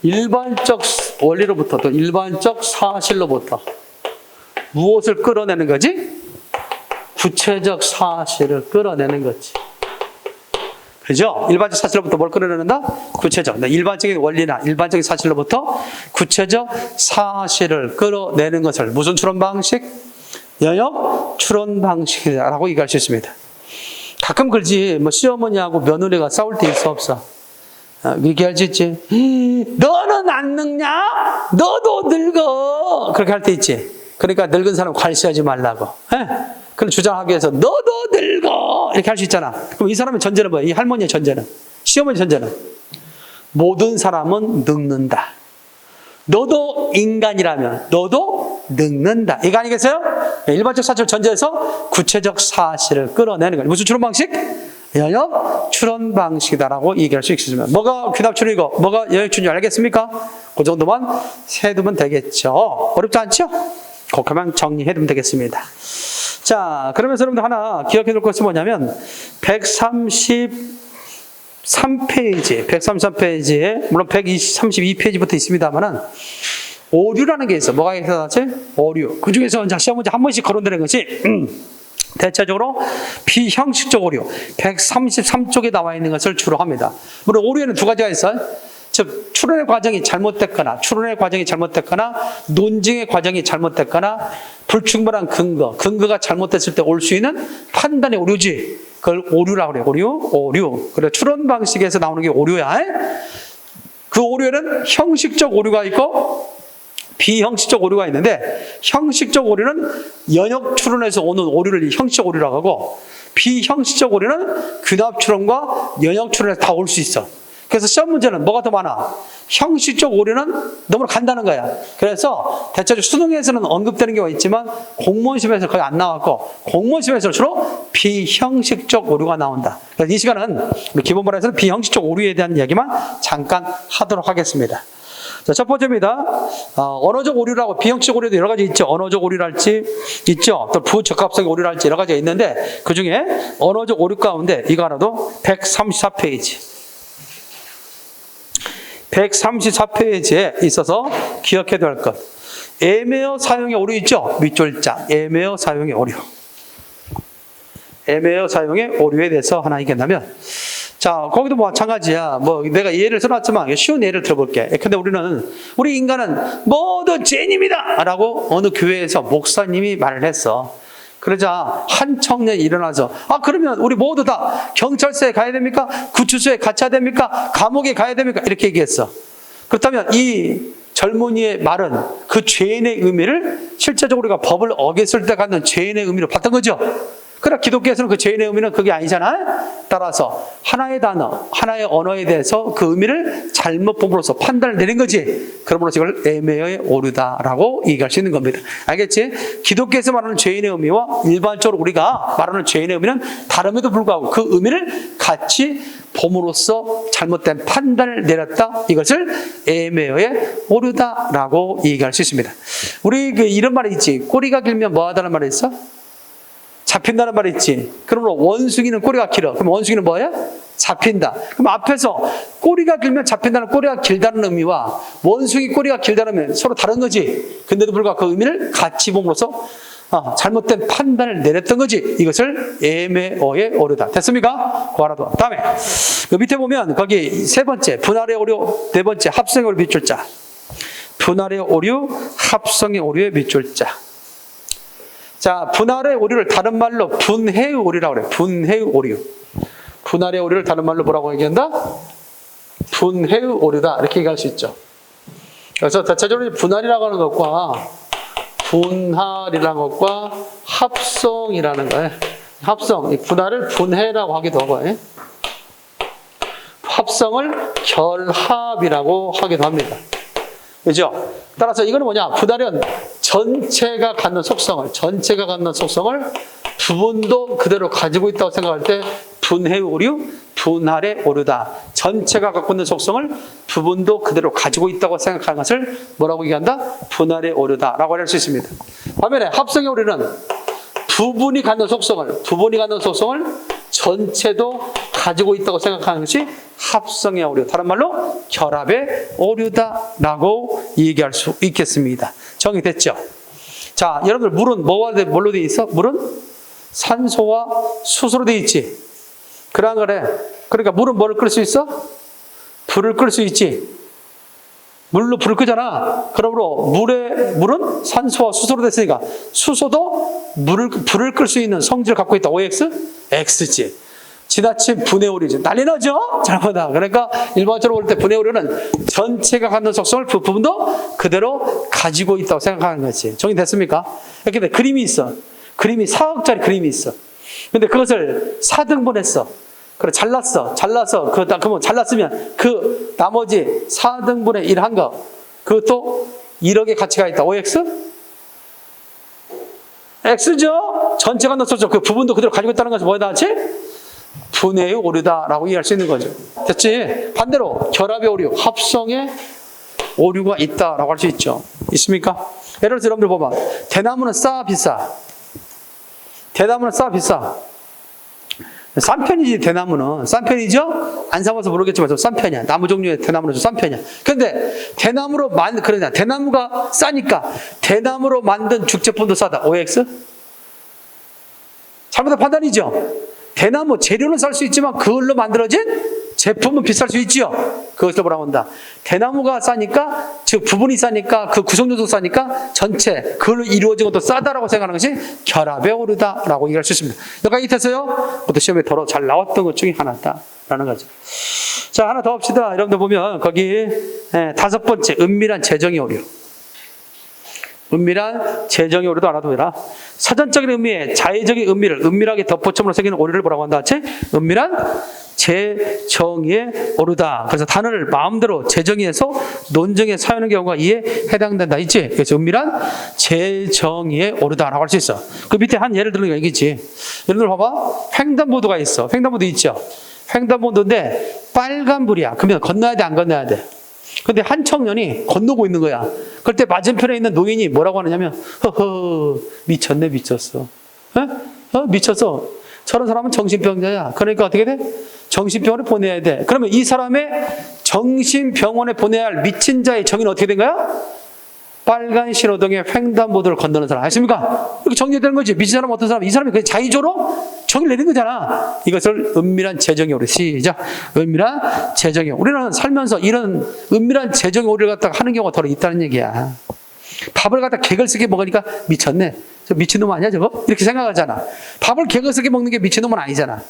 일반적 원리로부터 또 일반적 사실로부터 무엇을 끌어내는 거지? 구체적 사실을 끌어내는 거지. 그죠? 일반적 사실로부터 뭘 끌어내는다? 구체적. 일반적인 원리나 일반적인 사실로부터 구체적 사실을 끌어내는 것을 무슨 추론 방식? 영역 추론 방식이라고 얘기할 수 있습니다. 가끔 그러지. 뭐 시어머니하고 며느리가 싸울 때 있어 없어? 얘기할 수 있지. 너는 안 늙냐? 너도 늙어. 그렇게 할 때 있지. 그러니까 늙은 사람 관시하지 말라고. 그런 주장하기 위해서 너도 늙어 이렇게 할 수 있잖아. 그럼 이 사람의 전제는 뭐야? 이 할머니의 전제는, 시어머니의 전제는 모든 사람은 늙는다. 너도 인간이라면 너도 늙는다. 이거 아니겠어요? 일반적 사실 전제에서 구체적 사실을 끌어내는 거예요. 무슨 추론 방식? 영역 추론 방식이다라고 얘기할 수 있습니다. 뭐가 귀납 추론이고 뭐가 영역 추론인지 알겠습니까? 그 정도만 세두면 되겠죠. 어렵지 않죠? 그렇게만 정리해두면 되겠습니다. 자, 그러면서 여러분들 하나 기억해 둘 것이 뭐냐면 133페이지에 물론 132페이지부터 있습니다만은 오류라는 게 있어. 뭐가 있었지? 오류. 그 중에서 시험 문제 한 번씩 거론되는 것이 대체적으로 비형식적 오류 133쪽에 나와 있는 것을 주로 합니다. 물론 오류에는 두 가지가 있어요. 즉 추론의 과정이 잘못됐거나 논증의 과정이 잘못됐거나 불충분한 근거가 잘못됐을 때 올 수 있는 판단의 오류지. 그걸 오류라고 그래요. 오류. 그래 추론 방식에서 나오는 게 오류야. 그 오류에는 형식적 오류가 있고 비형식적 오류가 있는데 형식적 오류는 연역 추론에서 오는 오류를 형식적 오류라고 하고 비형식적 오류는 귀납 추론과 연역 추론에서 다 올 수 있어. 그래서 시험 문제는 뭐가 더 많아? 형식적 오류는 너무 간단한 거야. 그래서 대체적으로 수능에서는 언급되는 경우가 있지만 공무원 시험에서 거의 안 나왔고 공무원 시험에서 주로 비형식적 오류가 나온다. 그래서 이 시간은 기본반에서는 비형식적 오류에 대한 이야기만 잠깐 하도록 하겠습니다. 자, 첫 번째입니다. 언어적 오류라고 비형식적 오류도 여러 가지 있죠. 언어적 오류랄지 있죠. 또 부적합성 오류랄지 여러 가지가 있는데 그 중에 언어적 오류 가운데 이거 하나도 134페이지. 134페이지에 있어서 기억해야 될 것. 애매어 사용의 오류 있죠? 밑줄자. 애매어 사용의 오류. 애매어 사용의 오류에 대해서 하나 얘기한다면, 자, 거기도 뭐 마찬가지야. 뭐 내가 예를 써놨지만 쉬운 예를 들어볼게. 근데 우리 인간은 모두 죄인입니다! 라고 어느 교회에서 목사님이 말을 했어. 그러자 한 청년이 일어나서 그러면 우리 모두 다 경찰서에 가야 됩니까? 구치소에 갇혀야 됩니까? 감옥에 가야 됩니까? 이렇게 얘기했어. 그렇다면 이 젊은이의 말은 그 죄인의 의미를 실제적으로 우리가 법을 어겼을 때 갖는 죄인의 의미로 봤던 거죠. 그러나 기독교에서는 그 죄인의 의미는 그게 아니잖아요. 따라서 하나의 단어, 하나의 언어에 대해서 그 의미를 잘못 봄으로써 판단을 내린 거지. 그러므로서 이걸 애매어의 오류다라고 얘기할 수 있는 겁니다. 알겠지? 기독교에서 말하는 죄인의 의미와 일반적으로 우리가 말하는 죄인의 의미는 다름에도 불구하고 그 의미를 같이 봄으로써 잘못된 판단을 내렸다. 이것을 애매어의 오류다라고 얘기할 수 있습니다. 우리 이런 말이 있지. 꼬리가 길면 뭐 하다는 말이 있어? 잡힌다는 말이 있지. 그러므로 원숭이는 꼬리가 길어. 그럼 원숭이는 뭐야? 잡힌다. 그럼 앞에서 꼬리가 길면 잡힌다는 꼬리가 길다는 의미와 원숭이 꼬리가 길다는 의미 서로 다른 거지. 근데도 불구하고 그 의미를 같이 봄으로써 잘못된 판단을 내렸던 거지. 이것을 애매어의 오류다. 됐습니까? 그 하나 더. 다음에 그 밑에 보면 거기 세 번째 분할의 오류, 네 번째 합성의 오류 밑줄자. 분할의 오류, 합성의 오류의 밑줄자. 자, 분할의 오류를 다른 말로 분해의 오류라고 그래요. 분해의 오류. 분할의 오류를 다른 말로 뭐라고 얘기한다? 분해의 오류다. 이렇게 얘기할 수 있죠. 그래서 대체적으로 분할이라고 하는 것과 합성이라는 거예요. 합성, 분할을 분해라고 하기도 하고, 합성을 결합이라고 하기도 합니다. 그죠? 따라서 이거는 뭐냐? 분할은 전체가 갖는 속성을 부분도 그대로 가지고 있다고 생각할 때 분해의 오류, 분할의 오류다. 전체가 갖고 있는 속성을 부분도 그대로 가지고 있다고 생각하는 것을 뭐라고 얘기한다? 분할의 오류다라고 할 수 있습니다. 반면에 합성의 오류는 부분이 갖는 속성을 전체도 가지고 있다고 생각하는 것이 합성의 오류, 다른 말로 결합의 오류다라고 얘기할 수 있겠습니다. 정리됐죠? 자, 여러분들 물은 뭘로 되어 있어? 물은 산소와 수소로 돼 있지. 그래. 그러니까 물은 뭐를 끌 수 있어? 불을 끌 수 있지. 물로 불을 끄잖아. 그러므로 물은 산소와 수소로 됐으니까 수소도 불을 끌 수 있는 성질을 갖고 있다. OX? X지. 지나친 분해 오류지. 난리 나죠? 잘못하다. 그러니까 일반적으로 볼 때 분해 오류는 전체가 갖는 속성을 그 부분도 그대로 가지고 있다고 생각하는 거지. 정리됐습니까? 근데 그림이 있어. 그림이 4억짜리 그림이 있어. 근데 그것을 4등분했어. 그래, 잘라서, 그러면 잘랐으면 그 나머지 4등분의 1 한 거, 그것도 1억의 가치가 있다. OX? X죠? 전체가 넣었죠. 그 부분도 그대로 가지고 있다는 것은 뭐에 나왔지? 분해의 오류다라고 이해할 수 있는 거죠. 됐지? 반대로 결합의 오류, 합성의 오류가 있다라고 할 수 있죠. 있습니까? 예를 들어서 여러분들 봐봐. 대나무는 비싸. 싼 편이지, 대나무는. 싼 편이죠? 안 사봐서 모르겠지만 좀 싼 편이야. 나무 종류의 대나무는 좀 싼 편이야. 근데 대나무가 싸니까 대나무로 만든 죽제품도 싸다. OX? 잘못된 판단이죠? 대나무 재료는 살 수 있지만 그걸로 만들어진 제품은 비쌀 수 있지요. 그것을 뭐라고 한다. 대나무가 싸니까, 즉 부분이 싸니까, 그 구성요소도 싸니까 전체 그걸로 이루어진 것도 싸다라고 생각하는 것이 결합의 오류다라고 얘기할 수 있습니다. 여기까지 됐어요? 그것도 시험에 더러 잘 나왔던 것 중에 하나다라는 거죠. 자, 하나 더 합시다. 여러분들 보면 거기 5번째 은밀한 재정의 오류. 은밀한 재정의 오류도 알아둬라. 사전적인 의미의 자의적인 의미를 은밀하게 덧붙임으로 생기는 오류를 뭐라고 한다? 은밀한 재정의의 오류다. 그래서 단어를 마음대로 재정의해서 논증에 사용하는 경우가 이에 해당된다. 있지? 그래서 은밀한 재정의의 오류다라고 할 수 있어. 그 밑에 한 예를 들는 거 얘기지. 예를 들어 봐봐. 횡단보도가 있어. 횡단보도 있죠? 횡단보도인데 빨간불이야. 그러면 건너야 돼, 안 건너야 돼? 근데 한 청년이 건너고 있는 거야. 그럴 때 맞은편에 있는 노인이 뭐라고 하느냐면, 허허, 미쳤어. 미쳤어. 저런 사람은 정신병자야. 그러니까 어떻게 돼? 정신병원에 보내야 돼. 그러면 이 사람의 정신병원에 보내야 할 미친 자의 정의는 어떻게 된 거야? 빨간 신호등에 횡단보도를 건너는 사람. 아십니까? 이렇게 정리되는 거지. 미친 사람은 어떤 사람? 이 사람이 그냥 자의적으로 정의를 내린 거잖아. 이것을 은밀한 재정의 오류. 시작. 은밀한 재정의 오류. 우리는 살면서 이런 은밀한 재정의 오류를 갖다가 하는 경우가 더 있다는 얘기야. 밥을 갖다 개걸 쓰게 먹으니까 미쳤네. 저 미친놈 아니야 저거? 이렇게 생각하잖아. 밥을 개걸 쓰게 먹는 게 미친놈은 아니잖아.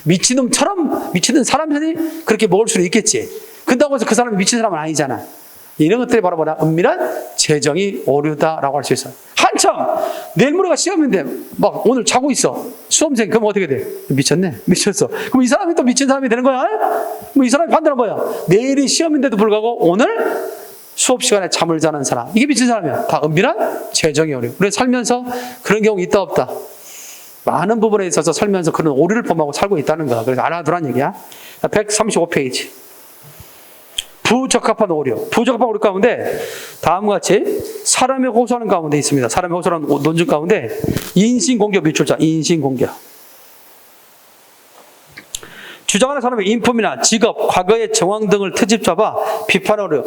미친놈처럼 미치는 사람이 그렇게 먹을 수는 있겠지. 그렇다고 해서 그 사람이 미친 사람은 아니잖아. 이런 것들이 바로 뭐라? 은밀한 재정의 오류다라고 할 수 있어. 한참 내일 모레가 시험인데 막 오늘 자고 있어. 수험생. 그럼 어떻게 돼? 미쳤어. 그럼 이 사람이 또 미친 사람이 되는 거야? 이 사람의 판단은 뭐야? 내일이 시험인데도 불구하고 오늘 수업 시간에 잠을 자는 사람, 이게 미친 사람이야. 다 은밀한 재정의 오류. 우리 살면서 그런 경우 있다 없다? 많은 부분에 있어서 살면서 그런 오류를 범하고 살고 있다는 거야. 그래서 알아두란 얘기야. 135페이지. 부적합한 오류. 부적합한 오류 가운데 다음과 같이 사람의 호소하는 가운데 있습니다. 사람의 호소하는 논증 가운데 인신공격 뮤출자, 인신공격. 주장하는 사람의 인품이나 직업, 과거의 정황 등을 트집 잡아 비판하려.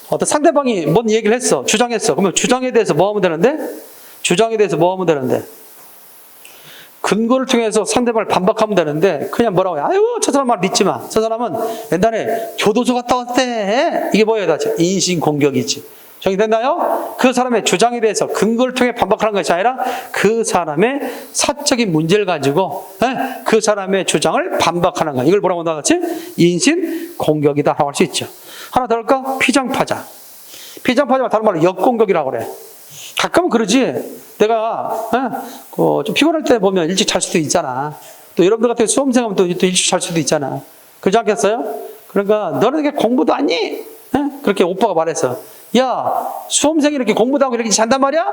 어떤 상대방이 뭔 얘기를 했어. 주장했어. 그러면 주장에 대해서 뭐 하면 되는데? 근거를 통해서 상대방을 반박하면 되는데 그냥 뭐라고 해. 아유, 저 사람 말 믿지 마. 저 사람은 옛날에 교도소 갔다 왔대. 이게 뭐예요? 다 인신공격이지. 정리됐나요? 그 사람의 주장에 대해서 근거를 통해 반박하는 것이 아니라 그 사람의 사적인 문제를 가지고 그 사람의 주장을 반박하는 거. 이걸 뭐라고 한다? 인신공격이다 라고 할 수 있죠. 하나 더 할까? 피장파자. 피장파자가 다른 말로 역공격이라고 그래. 가끔은 그러지. 내가 좀 피곤할 때 보면 일찍 잘 수도 있잖아. 또 여러분들 같은 수험생하면 또 일찍 잘 수도 있잖아. 그러지 않겠어요? 그러니까 너는 이렇게 공부도 안 해? 그렇게 오빠가 말했어. 야, 수험생이 이렇게 공부도 하고 이렇게 잔단 말이야?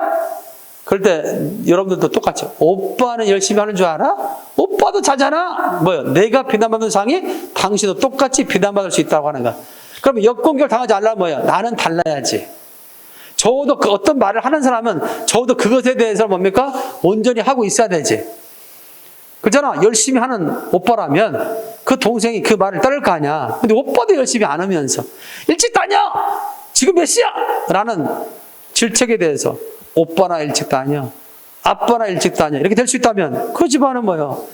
그럴 때 여러분들도 똑같죠. 오빠는 열심히 하는 줄 알아? 오빠도 자잖아. 뭐요? 내가 비난받는 상이 당신도 똑같이 비난받을 수 있다고 하는 거야. 그러면 역공격을 당하지 않으려면 뭐예요? 나는 달라야지. 적어도 그 어떤 말을 하는 사람은 적어도 그것에 대해서 뭡니까? 온전히 하고 있어야 되지. 그렇잖아. 열심히 하는 오빠라면 그 동생이 그 말을 따를 거 아니야. 근데 오빠도 열심히 안 하면서 일찍 다녀! 지금 몇 시야? 라는 질책에 대해서 오빠나 일찍 다녀. 아빠나 일찍 다녀. 이렇게 될 수 있다면 그 집안은 뭐예요?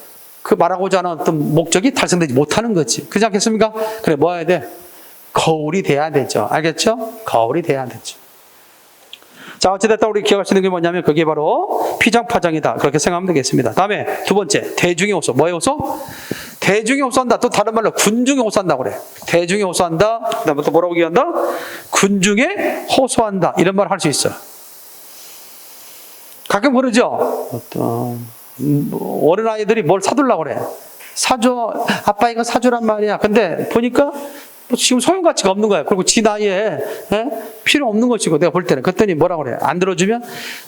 그 말하고자 하는 어떤 목적이 달성되지 못하는 거지. 그렇지 않겠습니까? 그래, 뭐 해야 돼? 거울이 돼야 되죠. 알겠죠? 거울이 돼야 되죠. 자, 어찌됐든 우리 기억할 수 있는 게 뭐냐면 그게 바로 피장파장이다. 그렇게 생각하면 되겠습니다. 다음에 두 번째, 대중이 호소. 뭐의 호소? 대중이 호소한다. 또 다른 말로 군중이 호소한다고 그래. 대중이 호소한다. 그 다음에 또 뭐라고 얘기한다? 군중에 호소한다. 이런 말을 할 수 있어요. 가끔 그러죠. 어린아이들이 뭘 사두려고 그래. 사줘. 아빠 이거 사주란 말이야. 근데 보니까 지금 소용가치가 없는 거야. 그리고 지 나이에 필요 없는 것이고 내가 볼 때는. 그랬더니 뭐라고 그래. 안 들어주면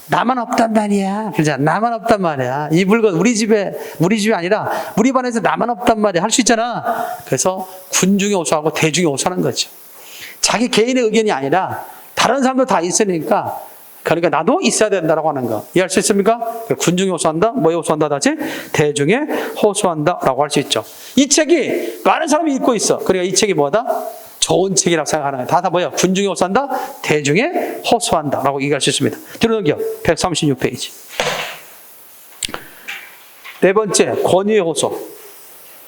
나만 없단 말이야. 그러잖아. 나만 없단 말이야. 이 물건 우리 집이 아니라 우리 반에서 나만 없단 말이야. 할 수 있잖아. 그래서 군중이 호소하고 대중이 호소하는 거죠. 자기 개인의 의견이 아니라 다른 사람도 다 있으니까 그러니까 나도 있어야 된다라고 하는 거. 이해할 수 있습니까? 군중이 호소한다. 뭐에 호소한다 다시? 대중에 호소한다라고 할 수 있죠. 이 책이 많은 사람이 읽고 있어. 그러니까 이 책이 뭐다? 좋은 책이라고 생각하는 거야. 다 뭐야? 군중이 호소한다. 대중에 호소한다라고 얘기할 수 있습니다. 뒤로 넘겨. 136페이지. 네 번째, 권위의 호소.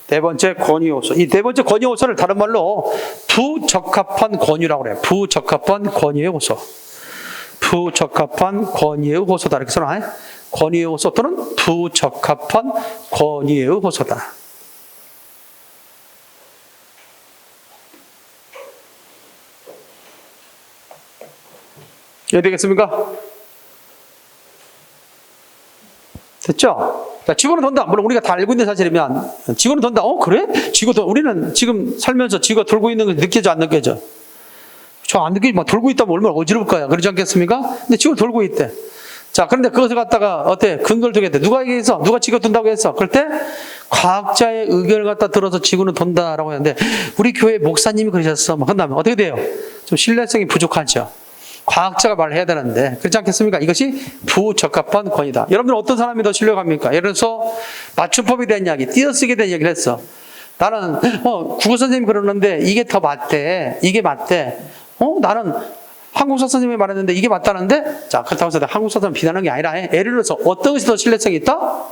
네 번째, 권위의 호소. 이 네 번째 권위의 호소를 다른 말로 부적합한 권유라고 그래요. 부적합한 권위의 호소. 부적합한 권위의 호소다. 이렇게 써놔. 권위의 호소 또는 부적합한 권위의 호소다. 이해되겠습니까? 됐죠? 자, 지구는 돈다. 물론 우리가 다 알고 있는 사실이면 지구는 돈다. 그래? 우리는 지금 살면서 지구가 돌고 있는 거 느껴져 안 느껴져? 저 안 느끼지 막 돌고 있다면 얼마나 어지러울 거야. 그러지 않겠습니까? 근데 지구가 돌고 있대. 자, 그런데 그것을 갖다가 어때? 근거를 두겠대. 누가 얘기해서? 누가 지구가 돈다고 했어? 그럴 때 과학자의 의견을 갖다 들어서 지구는 돈다라고 하는데 우리 교회 목사님이 그러셨어. 뭐 한다면 어떻게 돼요? 좀 신뢰성이 부족하죠. 과학자가 말을 해야 되는데 그렇지 않겠습니까? 이것이 부적합한 권위다. 여러분들 어떤 사람이 더 신뢰갑니까? 예를 들어서 맞춤법에 대한 이야기, 띄어쓰기에 대한 이야기를 했어. 나는 국어 선생님이 그러는데 이게 더 맞대. 이게 맞대. 나는 한국사 선생님이 말했는데 이게 맞다는데? 자, 그렇다고 해서 한국사 선생님 비난하는 게 아니라 예를 들어서 어떤 것이 더 신뢰성이 있다?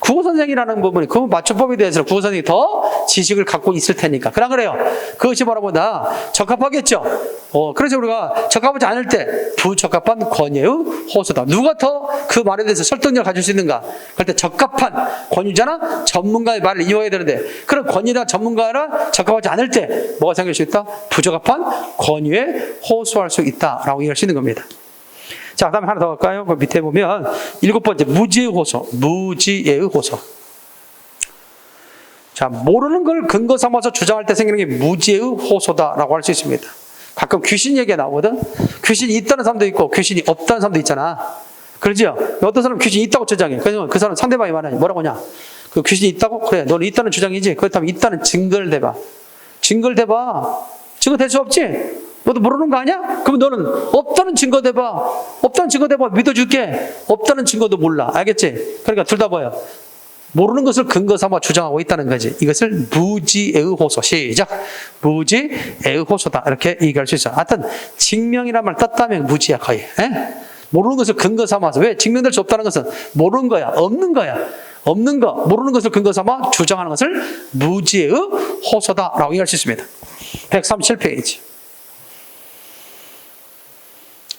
국어 선생이라는 부분이 그 맞춤법에 대해서 국어 선생이 더 지식을 갖고 있을 테니까. 그래요. 그것이 바로 뭐다? 적합하겠죠. 그래서 우리가 적합하지 않을 때 부적합한 권위의 호소다. 누가 더 그 말에 대해서 설득력을 가질 수 있는가? 그럴 때 적합한 권위자나 전문가의 말을 이용해야 되는데 그런 권위나 전문가라 적합하지 않을 때 뭐가 생길 수 있다? 부적합한 권위에 호소할 수 있다라고 얘기할 수 있는 겁니다. 자, 그 다음에 하나 더 갈까요? 그 밑에 보면 7번째, 무지의 호소. 무지의 호소. 자, 모르는 걸 근거 삼아서 주장할 때 생기는 게 무지의 호소다라고 할 수 있습니다. 가끔 귀신 얘기가 나오거든? 귀신이 있다는 사람도 있고, 귀신이 없다는 사람도 있잖아. 그러죠? 어떤 사람은 귀신이 있다고 주장해. 그래서 그 사람 상대방이 말하니 뭐라고 하냐? 그 귀신이 있다고? 그래, 너는 있다는 주장이지? 그렇다면 있다는 증거를 대봐. 증거를 대봐. 증거 댈 수 없지? 너도 모르는 거 아니야? 그럼 너는 없다는 증거 대봐. 없다는 증거 대봐. 믿어줄게. 없다는 증거도 몰라. 알겠지? 그러니까 둘 다 뭐예요? 모르는 것을 근거 삼아 주장하고 있다는 거지. 이것을 무지의 호소. 시작. 무지의 호소다. 이렇게 얘기할 수 있어. 하여튼 증명이란 말 떴다면 무지야 거의. 모르는 것을 근거 삼아서. 왜? 증명될 수 없다는 것은 모르는 거야. 없는 거야. 없는 거, 모르는 것을 근거 삼아 주장하는 것을 무지의 호소다라고 얘기할 수 있습니다. 137페이지.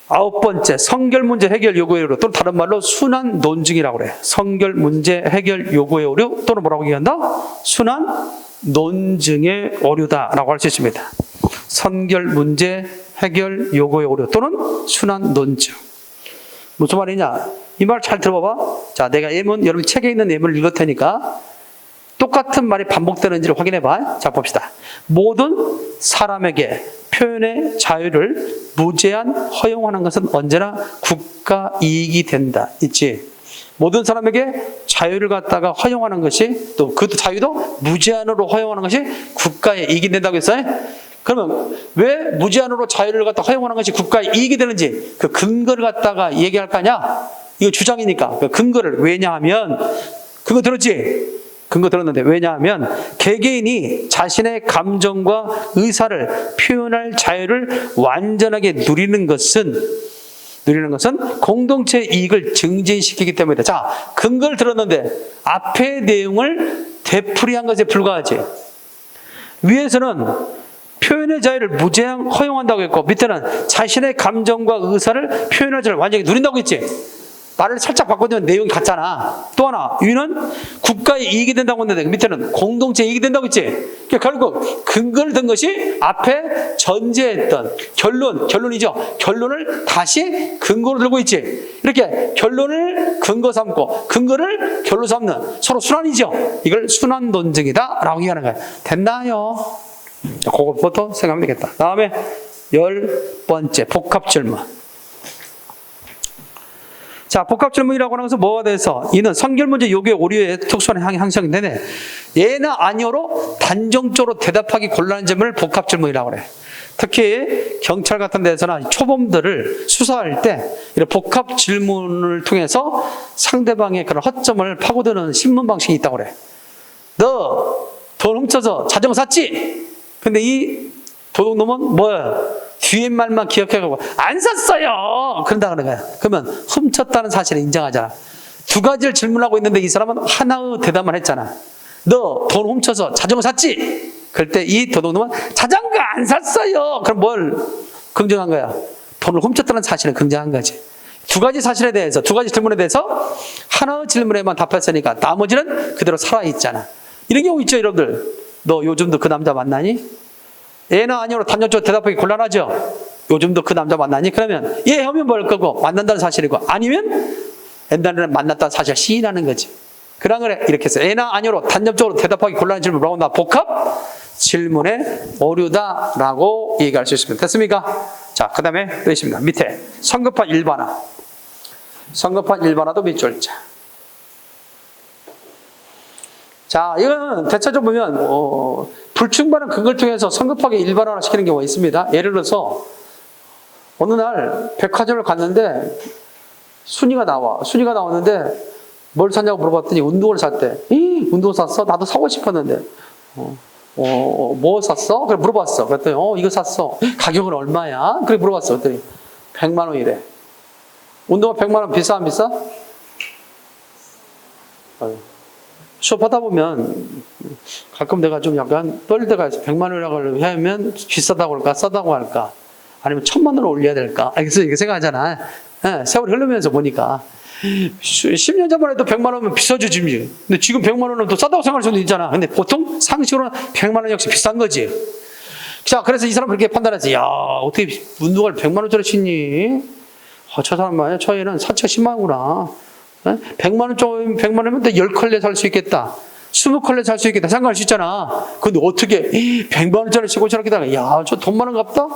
9번째, 성결 문제 해결 요구의 오류 또는 다른 말로 순환 논증이라고 그래. 성결 문제 해결 요구의 오류 또는 뭐라고 얘기한다? 순환 논증의 오류다라고 할 수 있습니다. 성결 문제 해결 요구의 오류 또는 순환 논증. 무슨 말이냐? 이 말 잘 들어봐봐. 자, 내가 예문, 여러분 책에 있는 예문을 읽을 테니까 똑같은 말이 반복되는지를 확인해봐. 자, 봅시다. 모든 사람에게 표현의 자유를 무제한 허용하는 것은 언제나 국가 이익이 된다. 있지? 모든 사람에게 자유를 갖다가 허용하는 것이 또 그 자유도 무제한으로 허용하는 것이 국가의 이익이 된다고 했어요? 그러면 왜 무제한으로 자유를 갖다 허용하는 것이 국가의 이익이 되는지 그 근거를 갖다가 얘기할 거냐? 이거 주장이니까 그 근거를 왜냐하면 그거 들었지? 근거 들었는데 왜냐하면 개개인이 자신의 감정과 의사를 표현할 자유를 완전하게 누리는 것은 누리는 것은 공동체 이익을 증진시키기 때문이다. 자, 근거를 들었는데 앞의 내용을 되풀이한 것에 불과하지. 위에서는 표현의 자유를 무제한 허용한다고 했고 밑에는 자신의 감정과 의사를 표현할 자유를 완전히 누린다고 했지. 말을 살짝 바꿔주면 내용이 같잖아. 또 하나, 위는 국가의 이익이 된다고 했는데 밑에는 공동체 이익이 된다고 했지. 그러니까 결국 근거를 든 것이 앞에 전제했던 결론이죠. 결론을 다시 근거로 들고 있지. 이렇게 결론을 근거 삼고 근거를 결론 삼는 서로 순환이죠. 이걸 순환 논증이다 라고 얘기하는 거예요. 됐나요? 그것부터 생각하면 되겠다. 다음에 10번째 복합 질문. 자, 복합 질문이라고 하는 것은 뭐가 돼서 이는 선결문제 요구의 오류의 특수한 형성이 되네. 예나 아니오로 단정적으로 대답하기 곤란한 질문을 복합 질문이라고 그래. 특히 경찰 같은 데서는 초범들을 수사할 때 이런 복합 질문을 통해서 상대방의 그런 허점을 파고드는 신문 방식이 있다고 그래. 너 돈 훔쳐서 자전거 샀지? 근데 이 도둑놈은 뭐야? 뒤에 말만 기억해가고 안 샀어요! 그런다 그러는 거야. 그러면 훔쳤다는 사실을 인정하잖아. 두 가지를 질문하고 있는데 이 사람은 하나의 대답만 했잖아. 너 돈 훔쳐서 자전거 샀지? 그럴 때 이 도둑놈은 자전거 안 샀어요! 그럼 뭘 긍정한 거야? 돈을 훔쳤다는 사실을 긍정한 거지. 두 가지 사실에 대해서, 두 가지 질문에 대해서 하나의 질문에만 답했으니까 나머지는 그대로 살아있잖아. 이런 경우 있죠, 여러분들. 너 요즘도 그 남자 만나니? 예나 아니오로 단정적으로 대답하기 곤란하죠. 요즘도 그 남자 만나니? 그러면 예 하면 뭘 거고 만난다는 사실이고 아니면 옛날에는 만났다는 사실을 시인하는 거지. 그런 거래 이렇게 해서 예나 아니오로 단정적으로 대답하기 곤란한 질문을 뭐라고 한다? 복합 질문의 오류다라고 얘기할 수 있습니다. 됐습니까? 자, 그 다음에 또 있습니다. 밑에 성급한 일반화. 성급한 일반화도 밑줄자. 자, 이거는 대체적으로 보면 불충분한 근거를 통해서 성급하게 일반화를 시키는 경우가 있습니다. 예를 들어서 어느 날 백화점을 갔는데 순위가 나왔는데 뭘 샀냐고 물어봤더니 운동을 샀대. 운동 샀어? 나도 사고 싶었는데. 뭐 샀어? 그래 물어봤어. 그랬더니 이거 샀어. 가격은 얼마야? 그래 물어봤어. 그랬더니 100만 원이래. 운동화 100만 원 비싸 안 비싸? 수업하다 보면 가끔 내가 좀 약간 떨릴 때가 있어. 100만 원이라고 하면 비싸다고 할까? 싸다고 할까? 아니면 1000만 원을 올려야 될까? 그래서 이렇게 생각하잖아. 세월이 흐르면서 보니까 10년 전만 해도 100만 원이면 비싸지지. 근데 지금 100만 원은 또 싸다고 생각할 수도 있잖아. 근데 보통 상식으로는 100만 원 역시 비싼 거지. 자, 그래서 이 사람은 그렇게 판단했어. 야, 어떻게 운동화를 100만 원짜리 신니? 저 사람 말이야. 저 애는 사치가 심하구나. 100만 원 좀, 100만 원이면 10컬레 살 수 있겠다. 20컬레 살 수 있겠다. 생각할 수 있잖아. 근데 어떻게 100만 원짜리 쓰고 저렇게 다가 야, 저 돈 많은 갑다?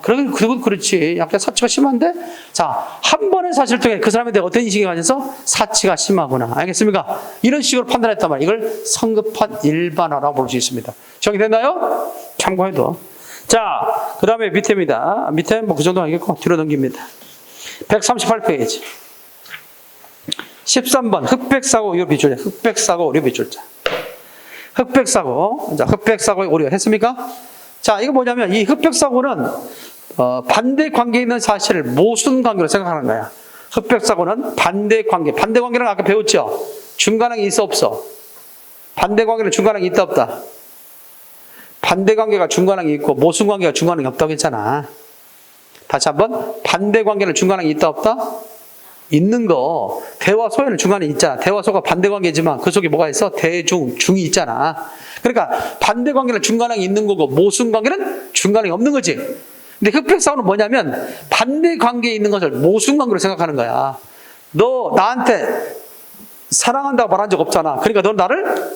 그래도 그렇지. 약간 사치가 심한데? 자, 한 번의 사실을 통해 그 사람에 대해 어떤 인식이 가져서 사치가 심하구나. 알겠습니까? 이런 식으로 판단했단 말이야. 이걸 성급한 일반화라고 볼 수 있습니다. 정리됐나요? 참고해도. 자, 그 다음에 밑에입니다. 밑에 뭐 그 정도 아니겠고, 뒤로 넘깁니다. 138페이지. 13번 흑백사고 오류 비출자. 흑백사고 오류 비출자. 흑백사고. 자, 흑백사고의 오류 했습니까? 자, 이거 뭐냐면 이 흑백사고는 반대 관계에 있는 사실을 모순관계로 생각하는 거야. 흑백사고는 반대 관계. 반대 관계는 아까 배웠죠? 중간항이 있어 없어? 반대 관계는 중간항이 있다 없다? 반대 관계가 중간항이 있고 모순관계가 중간항이 없다고 했잖아. 다시 한번 반대 관계는 중간항이 있다 없다? 있는 거. 대와 소에는 중간에 있잖아. 대와 소가 반대 관계지만 그 속에 뭐가 있어? 대중, 중이 있잖아. 그러니까 반대 관계는 중간항이 있는 거고 모순 관계는 중간항이 없는 거지. 근데 흑백사고는 뭐냐면 반대 관계에 있는 것을 모순 관계로 생각하는 거야. 너 나한테 사랑한다고 말한 적 없잖아. 그러니까 넌 나를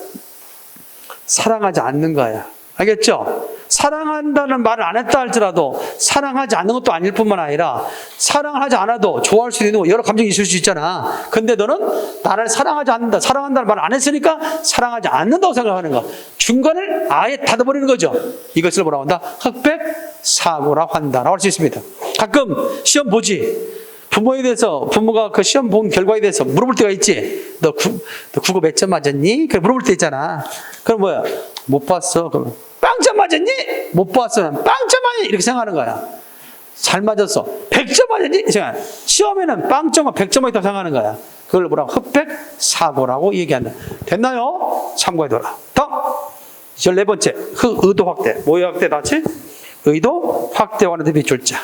사랑하지 않는 거야. 알겠죠? 사랑한다는 말을 안 했다 할지라도 사랑하지 않는 것도 아닐 뿐만 아니라 사랑을 하지 않아도 좋아할 수 있는 여러 감정이 있을 수 있잖아. 근데 너는 나를 사랑하지 않는다, 사랑한다는 말을 안 했으니까 사랑하지 않는다고 생각하는 거. 중간을 아예 닫아버리는 거죠. 이것을 뭐라고 한다? 흑백사고라고 한다라고 할 수 있습니다. 가끔 시험 보지. 부모에 대해서, 부모가 그 시험 본 결과에 대해서 물어볼 때가 있지. 너 국어 몇 점 맞았니? 그래 물어볼 때 있잖아. 그럼 뭐야? 못 봤어. 그러면 빵점 맞았니? 못 봤어. 빵점 맞았니? 이렇게 생각하는 거야. 잘 맞았어. 100점 맞았니? 시험에는 빵점과 100점이 더 상하는 거야. 그걸 뭐라고? 흑백 사고라고 얘기한다. 됐나요? 참고해둬라. 더 14번째 의도 확대. 뭐의 확대 다치? 의도 확대와는 대비 줄자.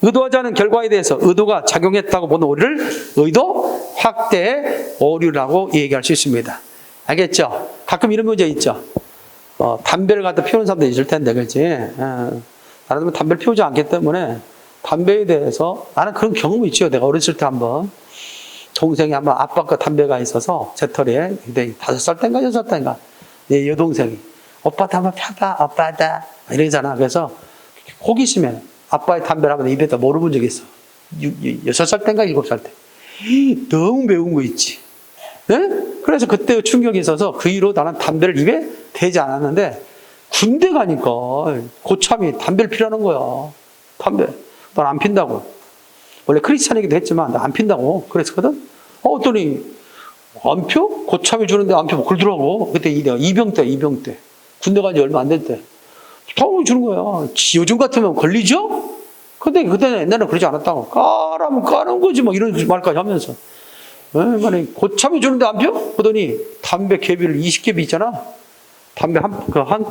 의도하지 않은 결과에 대해서 의도가 작용했다고 보는 오류를 의도 확대의 오류라고 얘기할 수 있습니다. 알겠죠? 가끔 이런 문제 있죠. 담배를 갖다 피우는 사람도 있을 텐데, 그렇지? 나는 뭐 담배를 피우지 않기 때문에 담배에 대해서 나는 그런 경험이 있죠. 내가 어렸을 때 한번 동생이 한번 아빠가 담배가 있어서 제 털에 5살 때인가 6살 때인가 내 여동생이 오빠도 한번 펴봐, 오빠다 이러잖아. 그래서 호기심에 아빠의 담배를 한번 입에다 물어본 적이 있어. 6살 때인가 7살 때. 너무 매운 거 있지. 네? 그래서 그때 충격이 있어서 그 이후로 나는 담배를 입에 대지 않았는데 군대 가니까 고참이 담배를 피라는 거야. 담배. 난 안 핀다고. 원래 크리스찬이기도 했지만 나 안 핀다고 그랬었거든. 어떠니 안 펴? 고참이 주는데 안 펴. 그러더라고. 그때 내가 이병 때. 군대 간 지 얼마 안 될 때. 당연히 주는 거야. 요즘 같으면 걸리죠? 근데 그때는 옛날에 그러지 않았다고. 까라면 까는 거지 뭐 이런 말까지 하면서. 만약에 고참이 주는데 안 펴? 그러더니 담배 개비를 20개비 있잖아. 담배 한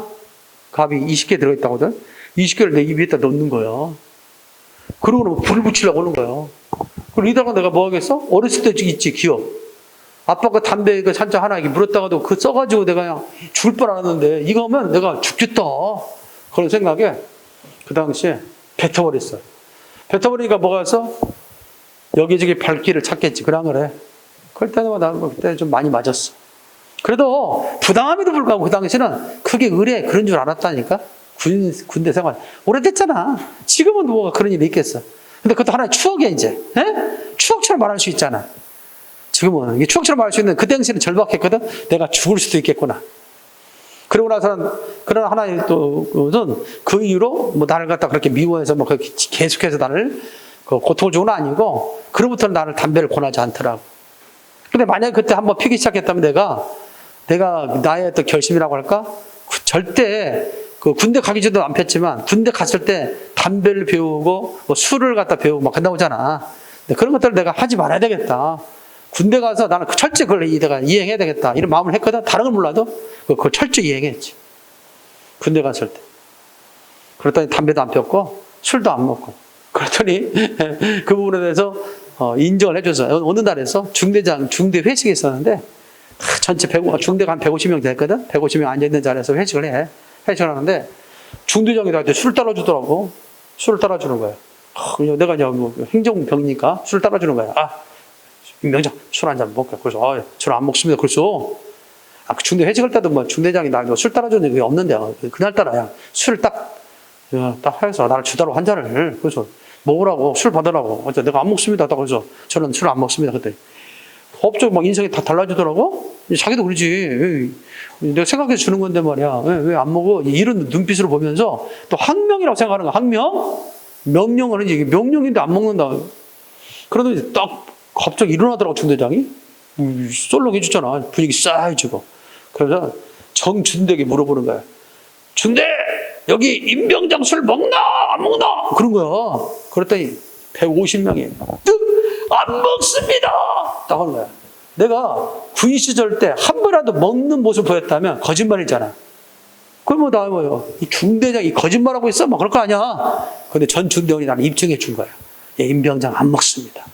갑이 20개 들어있다거든. 20개를 내 입 위에다 넣는 거야. 그러고 불을 붙이려고 하는 거야. 그리고 이다가 내가 뭐 하겠어? 어렸을 때 있지, 기억. 아빠가 담배 그 산자 하나 이렇게 물었다가도 그 써가지고 내가 그냥 죽을 뻔 알았는데 이거 하면 내가 죽겠다. 그런 생각에 그 당시에 뱉어버렸어요. 뱉어버리니까 뭐가 있어? 여기저기 발길을 찾겠지. 그래. 그럴 때는 나는 그때 좀 많이 맞았어. 그래도 부당함에도 불구하고 그 당시에는 크게 의뢰 그런 줄 알았다니까. 군대 생활 오래됐잖아. 지금은 뭐가 그런 일이 있겠어. 근데 그것도 하나의 추억이야 이제. 에? 추억처럼 말할 수 있잖아. 지금은 이게 추억처럼 말할 수 있는 그 당시에는 절박했거든. 내가 죽을 수도 있겠구나. 그러고 나서는 그런 하나의 또 것은 그 이후로 뭐 나를 갖다 그렇게 미워해서 뭐 계속해서 나를 그 고통을 주는 건 아니고 그로부터는 나를 담배를 권하지 않더라고. 근데 만약에 그때 한번 피기 시작했다면 내가 나의 또 결심이라고 할까? 절대 그 군대 가기 전에도 안 폈지만 군대 갔을 때 담배를 배우고 뭐 술을 갖다 배우고 막 간다고 하잖아. 근데 그런 것들을 내가 하지 말아야 되겠다. 군대 가서 나는 철저히 그걸 내가 이행해야 되겠다. 이런 마음을 했거든. 다른 건 몰라도 그걸 철저히 이행했지. 군대 갔을 때. 그랬더니 담배도 안 폈고 술도 안 먹고. 그랬더니 그 부분에 대해서 인정을 해줘서 어느 날에서 중대 회식이 있었는데 중대가 한 150명 됐거든. 150명 앉아있는 자리에서 회식을 해. 회식을 하는데 중대장이 나한테 술을 따라주더라고. 술을 따라주는 거야. 내가 이제 뭐 행정병이니까 술을 따라주는 거야. 임병장 술 한 잔 먹게. 그래서 술 안 먹습니다. 그래서 그 중대 회식할 때도 뭐 중대장이 나 술 따라주는 게 없는데 그날따라 술을 딱 해서 나를 주더라고 한 잔을. 그래서 먹으라고 술 받으라고. 그래서 내가 안 먹습니다. 그래서 저는 술 안 먹습니다. 그때 갑자기 막 인상이 다 달라지더라고. 자기도 그러지. 내가 생각해서 주는 건데 말이야. 왜 안 먹어? 이런 눈빛으로 보면서 또 학명이라고 생각하는 거야. 학명? 명령을 하는 얘기. 명령인데 안 먹는다. 그러더니 딱 갑자기 일어나더라고 중대장이. 썰렁 해주잖아. 분위기 싸해지고. 그래서 정준대에게 물어보는 거야. 준대! 여기 임병장 술 먹나? 안 먹나? 그런 거야. 그랬더니 150명이 안 먹습니다! 딱 하는 거야. 내가 군 시절 때 한 번이라도 먹는 모습 보였다면 거짓말이잖아. 그럼 이 중대장이 거짓말하고 있어? 막 그럴 거 아니야. 근데 전 중대원이 나를 입증해 준 거야. 예, 임병장 안 먹습니다.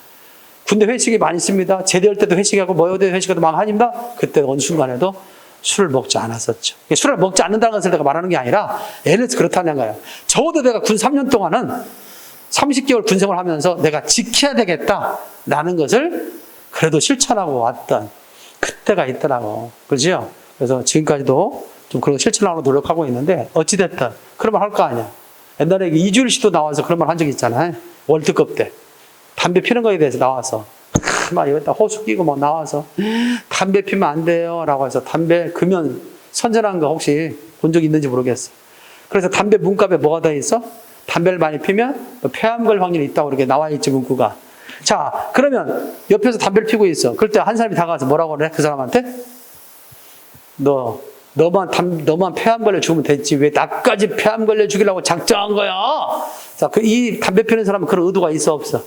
군대 회식이 많이 있습니다. 제대할 때도 회식하고 모여대 회식도 많이 합니다. 그때 어느 순간에도 술을 먹지 않았었죠. 술을 먹지 않는다는 것을 내가 말하는 게 아니라 예를 들어서 그렇다는 거야. 적어도 내가 군 3년 동안은 30개월 군 생활을 하면서 내가 지켜야 되겠다라는 것을 그래도 실천하고 왔던 그때가 있더라고. 그죠? 그래서 지금까지도 좀 그런 거 실천하려고 노력하고 있는데 어찌됐든 그런 말 할 거 아니야. 옛날에 이주일 씨도 나와서 그런 말 한 적 있잖아요. 월드컵 때. 담배 피는 거에 대해서 나와서 막 여기다 호수 끼고 막 나와서 담배 피면 안 돼요 라고 해서 담배 금연 선전한 거 혹시 본 적 있는지 모르겠어. 그래서 담배 문갑에 뭐가 더 있어? 담배를 많이 피면 폐암 걸 확률이 있다고 이렇게 나와 있지 문구가. 자, 그러면 옆에서 담배를 피고 있어. 그럴 때 한 사람이 다가와서 뭐라고 그래? 그 사람한테? 너 너만 폐암 걸려 죽으면 됐지. 왜 나까지 폐암 걸려 죽이려고 작정한 거야? 자, 이 담배 피우는 사람은 그런 의도가 있어, 없어?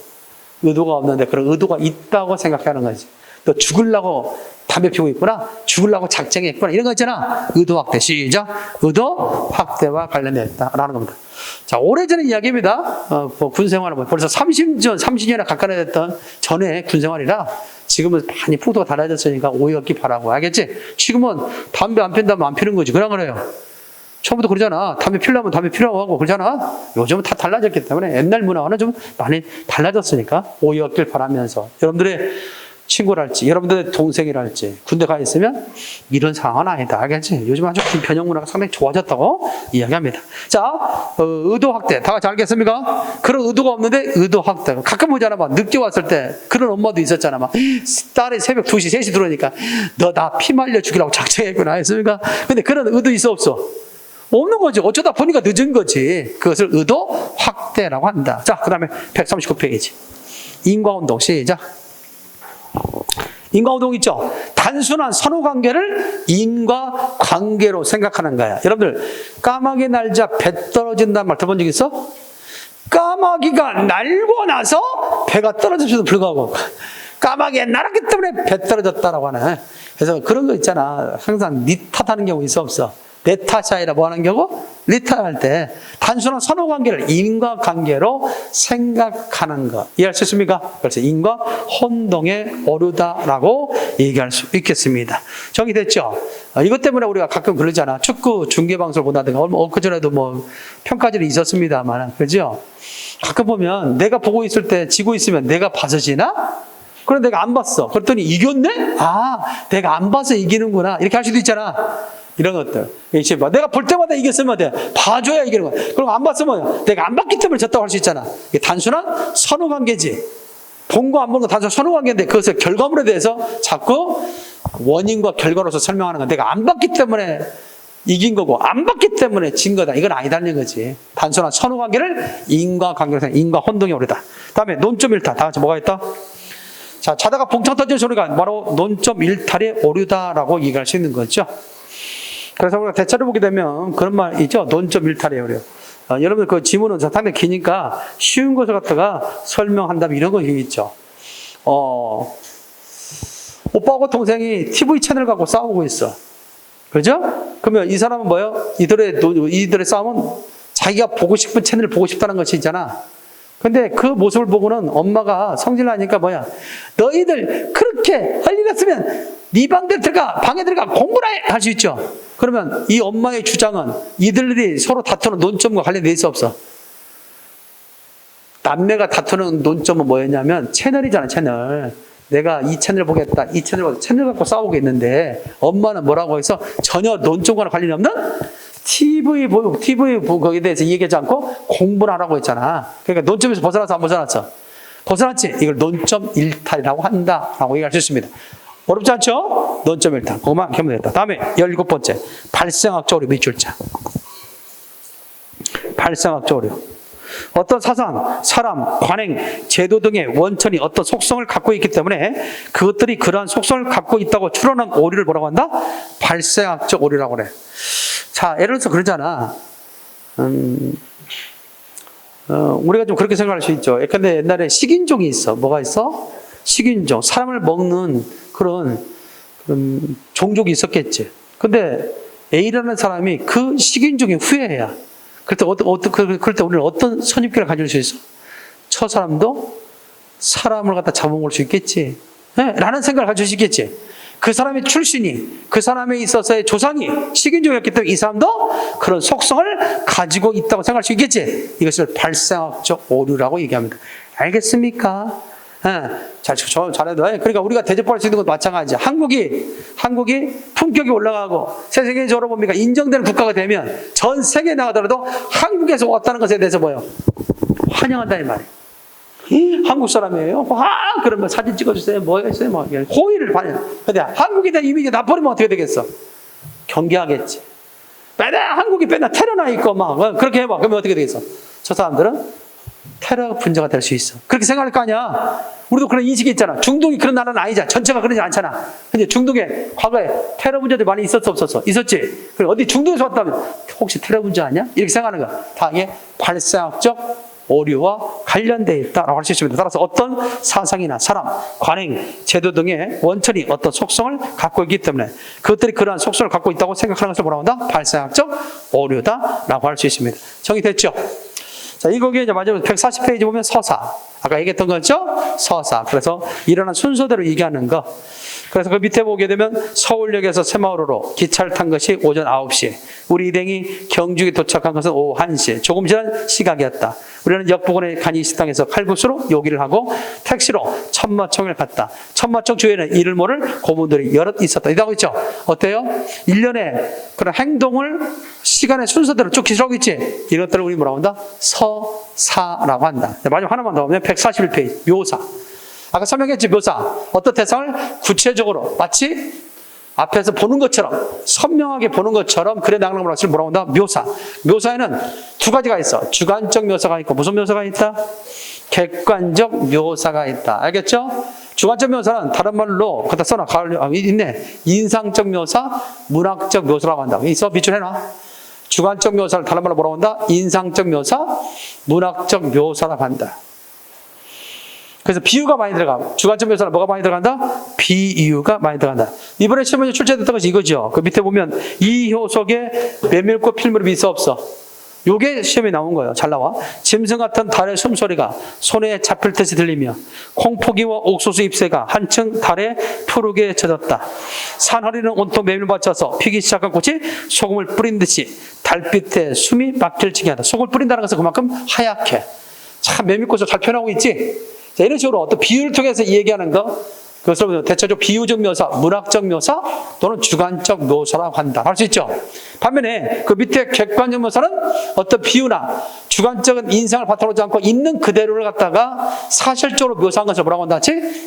의도가 없는데 그런 의도가 있다고 생각하는 거지. 너 죽으려고 담배 피우고 있구나? 죽으려고 작정했구나? 이런 거 있잖아. 의도 확대. 시작. 의도 확대와 관련됐다라는 겁니다. 자, 오래전의 이야기입니다. 군 생활은 벌써 30년에 가까이 됐던 전에 군 생활이라 지금은 많이 풍토가 달라졌으니까 오해 없기 바라고. 알겠지? 지금은 담배 안 핀다면 안 피는 거지. 그런 거래요. 처음부터 그러잖아. 담배 피려면 담배 피라고 하고 그러잖아. 요즘은 다 달라졌기 때문에 옛날 문화와는 좀 많이 달라졌으니까 오해 없길 바라면서 여러분들의 친구랄지 여러분들의 동생이랄지 군대 가 있으면 이런 상황은 아니다. 알겠지? 요즘 아주 변형 문화가 상당히 좋아졌다고 이야기합니다. 자, 의도 확대. 다 같이 알겠습니까? 그런 의도가 없는데 의도 확대. 가끔 보잖아. 막 늦게 왔을 때 그런 엄마도 있었잖아. 막 딸이 새벽 2시, 3시 들어오니까 너 나 피 말려 죽이라고 작정했구나 했습니까? 근데 그런 의도 있어 없어? 없는 거지. 어쩌다 보니까 늦은 거지. 그것을 의도 확대라고 한다. 자, 그 다음에 139페이지. 인과운동. 시작. 인과운동 있죠? 단순한 선후관계를 인과관계로 생각하는 거야. 여러분들, 까마귀 날자 배 떨어진다는 말 들어본 적 있어? 까마귀가 날고 나서 배가 떨어질지도 불구하고 까마귀가 날았기 때문에 배 떨어졌다라고 하네. 그래서 그런 거 있잖아. 항상 니 탓하는 경우 있어 없어? 내 탓이 아니라 뭐 하는 경우? 니 탓할 때 단순한 선후관계를 인과관계로 생각하는 것. 이해할 수 있습니까? 그래서 인과 혼동에 오르다라고 얘기할 수 있겠습니다. 정리됐죠? 이것 때문에 우리가 가끔 그러잖아. 축구 중계방송을 본다든가 엊그전에도 뭐 평가절이 있었습니다만 그죠? 가끔 보면 내가 보고 있을 때 지고 있으면 내가 봐서 지나? 그럼 내가 안 봤어. 그랬더니 이겼네? 아, 내가 안 봐서 이기는구나. 이렇게 할 수도 있잖아. 이런 것들. 내가 볼 때마다 이겼으면 돼. 봐줘야 이기는 거야. 그럼 안 봤으면 내가 안 봤기 때문에 졌다고 할 수 있잖아. 이게 단순한 선후관계지. 본 거 안 본 거 단순한 선후관계인데 그것의 결과물에 대해서 자꾸 원인과 결과로서 설명하는 건 내가 안 봤기 때문에 이긴 거고 안 봤기 때문에 진 거다. 이건 아니다는 거지. 단순한 선후관계를 인과관계로 생각, 인과혼동에 오르다. 다음에 논점 일탈. 다 같이 뭐가 있다? 자, 자다가 봉창 터지는 소리가 바로 논점 일탈에 오르다라고 얘기할 수 있는 거죠. 그래서 우리가 대체로 보게 되면 그런 말 있죠. 논점 일탈이에요. 그래요. 여러분들 그 지문은 상당히 기니까 쉬운 것을 갖다가 설명한다면 이런 거 있죠. 오빠하고 동생이 TV 채널 갖고 싸우고 있어. 그죠? 그러면 이 사람은 뭐예요? 이들의 싸움은 자기가 보고 싶은 채널을 보고 싶다는 것이 있잖아. 근데 그 모습을 보고는 엄마가 성질나니까 뭐야? 너희들 그렇게 할 일 있으면 네 방에 들어가 공부를 해! 할 수 있죠. 그러면 이 엄마의 주장은 이들이 서로 다투는 논점과 관련돼 있어 없어? 남매가 다투는 논점은 뭐였냐면 채널이잖아. 채널. 내가 이 채널 보겠다. 이 채널 갖고 싸우고 있는데 엄마는 뭐라고 해서 전혀 논점과 관련이 없는 TV 거기에 대해서 얘기하지 않고 공부를 하라고 했잖아. 그러니까 논점에서 벗어나서 안 벗어났어? 벗어났지? 이걸 논점 일탈이라고 한다라고 얘기할 수 있습니다. 어렵지 않죠? 논점 일탈. 그것만 하면 됐다. 다음에 17번째. 발생학적 오류 밑줄자. 발생학적 오류. 어떤 사상, 사람, 관행, 제도 등의 원천이 어떤 속성을 갖고 있기 때문에 그것들이 그러한 속성을 갖고 있다고 추론한 오류를 뭐라고 한다? 발생학적 오류라고 그래. 자, 예를 들어서 그러잖아. 우리가 좀 그렇게 생각할 수 있죠. 근데 옛날에 식인종이 있어. 뭐가 있어? 식인종. 사람을 먹는 그런 종족이 있었겠지. 근데 A라는 사람이 그 식인종의 후예야. 그럴 때 우리는 어떤 선입견을 가질 수 있어? 저 사람도 사람을 갖다 잡아먹을 수 있겠지. 네? 라는 생각을 가질 수 있겠지. 그 사람의 출신이, 그 사람에 있어서의 조상이 식인종이었기 때문에 이 사람도 그런 속성을 가지고 있다고 생각할 수 있겠지. 이것을 발생학적 오류라고 얘기합니다. 알겠습니까? 잘해도. 그러니까 우리가 대접할 수 있는 것도 마찬가지야. 한국이 품격이 올라가고 세계적으로 뭡니까? 인정되는 국가가 되면 전 세계에 나가더라도 한국에서 왔다는 것에 대해서 뭐예요? 환영한다는 말이에요. 한국 사람이에요? 그러면 사진 찍어주세요. 뭐 했어요? 호의를 받아요. 근데 한국에 대한 이미지가 나버리면 어떻게 되겠어? 경계하겠지. 맨날 한국이 맨날 테러나 있고 막 그렇게 해봐. 그러면 어떻게 되겠어? 저 사람들은 테러 분자가 될 수 있어. 그렇게 생각할 거 아니야. 우리도 그런 인식이 있잖아. 중동이 그런 나라는 아니잖아. 전체가 그러지 않잖아. 근데 중동에 과거에 테러 분자들이 많이 있었어, 없었어? 있었지. 그리고 어디 중동에서 왔다면 혹시 테러 분자 아니야? 이렇게 생각하는 거야. 다 이게 발상학적 오류와 관련되어 있다라고 할 수 있습니다. 따라서 어떤 사상이나 사람, 관행, 제도 등의 원천이 어떤 속성을 갖고 있기 때문에 그것들이 그러한 속성을 갖고 있다고 생각하는 것을 뭐라고 한다? 발상학적 오류다라고 할 수 있습니다. 정의됐죠? 자, 이거기에 이제 마지막 140페이지 보면 서사. 아까 얘기했던 거죠? 서사. 그래서 일어난 순서대로 얘기하는 거. 그래서 그 밑에 보게 되면 서울역에서 새마을호로 기차를 탄 것이 오전 9시. 우리 일행이 경주에 도착한 것은 오후 1시. 조금 지난 시각이었다. 우리는 역 부근의 간이 식당에서 칼국수로 요기를 하고 택시로 천마총을 갔다. 천마총 주위에는 이를 모를 고문들이 여럿 있었다. 이라고 있죠? 어때요? 일련의 그런 행동을 시간의 순서대로 쭉 기술하고 있지? 이런 것들을 우리 뭐라고 한다? 서사라고 한다. 마지막 하나만 더 보면 141페이지. 묘사. 아까 설명했지, 묘사. 어떤 대상을 구체적으로 마치 앞에서 보는 것처럼, 선명하게 보는 것처럼 그래 나가는 것을 뭐라고 한다? 묘사. 묘사에는 두 가지가 있어. 주관적 묘사가 있고, 무슨 묘사가 있다? 객관적 묘사가 있다. 알겠죠? 주관적 묘사는 다른 말로 갖다 써놔. 있네. 인상적 묘사, 문학적 묘사라고 한다. 있어? 비출해놔. 주관적 묘사를 다른 말로 뭐라고 한다? 인상적 묘사, 문학적 묘사라고 한다. 그래서 비유가 많이 들어가고, 주관적 묘사는 뭐가 많이 들어간다? 비유가 많이 들어간다. 이번에 시험에 출제됐던 것이 이거죠. 그 밑에 보면 이 효속에 메밀꽃 필무렵이 있어 없어? 요게 시험에 나온 거예요. 잘 나와. 짐승 같은 달의 숨소리가 손에 잡힐 듯이 들리며 콩포기와 옥수수 잎새가 한층 달에 푸르게 젖었다. 산허리는 온통 메밀 받쳐서 피기 시작한 꽃이 소금을 뿌린 듯이 달빛에 숨이 막힐 징하다. 소금을 뿌린다는 것은 그만큼 하얗게. 참 메밀꽃을 잘 표현하고 있지. 자, 이런 식으로 어떤 비유를 통해서 얘기하는 거, 그것을 대체적으로 비유적 묘사, 문학적 묘사 또는 주관적 묘사라고 한다. 할 수 있죠. 반면에 그 밑에 객관적 묘사는 어떤 비유나 주관적인 인상을 바탕으로 하지 않고 있는 그대로를 갖다가 사실적으로 묘사한 것을 뭐라고 한다?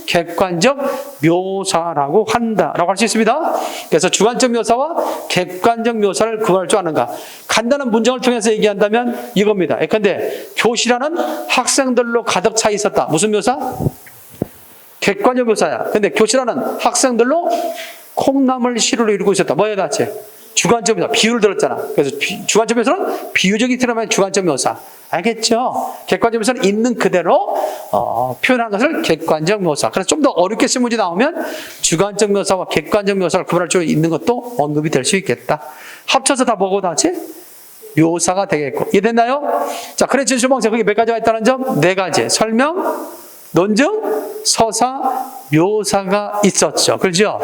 객관적 묘사라고 한다라고 할 수 있습니다. 그래서 주관적 묘사와 객관적 묘사를 구분할 줄 아는가? 간단한 문장을 통해서 얘기한다면 이겁니다. 예컨대 교실안은 학생들로 가득 차 있었다. 무슨 묘사? 객관적 묘사야. 근데 교실안은 학생들로 콩나물 시루를 이루고 있었다. 뭐야 대체? 주관적 묘사. 비유를 들었잖아. 그래서 주관적 묘사는 비유적인 틀어면 주관적 묘사. 알겠죠? 객관적 묘사는 있는 그대로 표현하는 것을 객관적 묘사. 그래서 좀 더 어렵게 쓴 문제 나오면 주관적 묘사와 객관적 묘사를 구분할 수 있는 것도 언급이 될 수 있겠다. 합쳐서 다 뭐고 다지? 묘사가 되겠고. 이해됐나요? 자, 그래 진술방식 그게 몇 가지가 있다는 점? 4가지. 설명, 논증, 서사, 묘사가 있었죠. 그렇죠?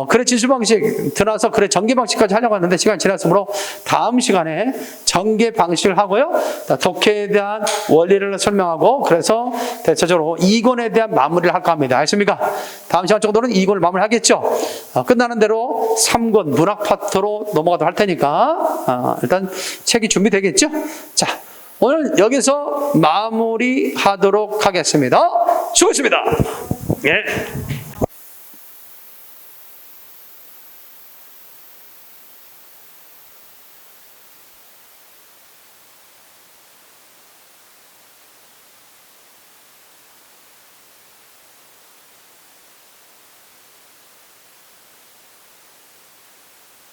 그래 진술 방식 들어서 그래 전개 방식까지 하려고 하는데 시간이 지났으므로 다음 시간에 전개 방식을 하고요. 독해에 대한 원리를 설명하고 그래서 대체적으로 2권에 대한 마무리를 할까 합니다. 알겠습니까? 다음 시간 정도는 2권을 마무리하겠죠. 끝나는 대로 3권 문학 파트로 넘어가도록 할 테니까 일단 책이 준비되겠죠? 자, 오늘 여기서 마무리하도록 하겠습니다. 수고했습니다. 예.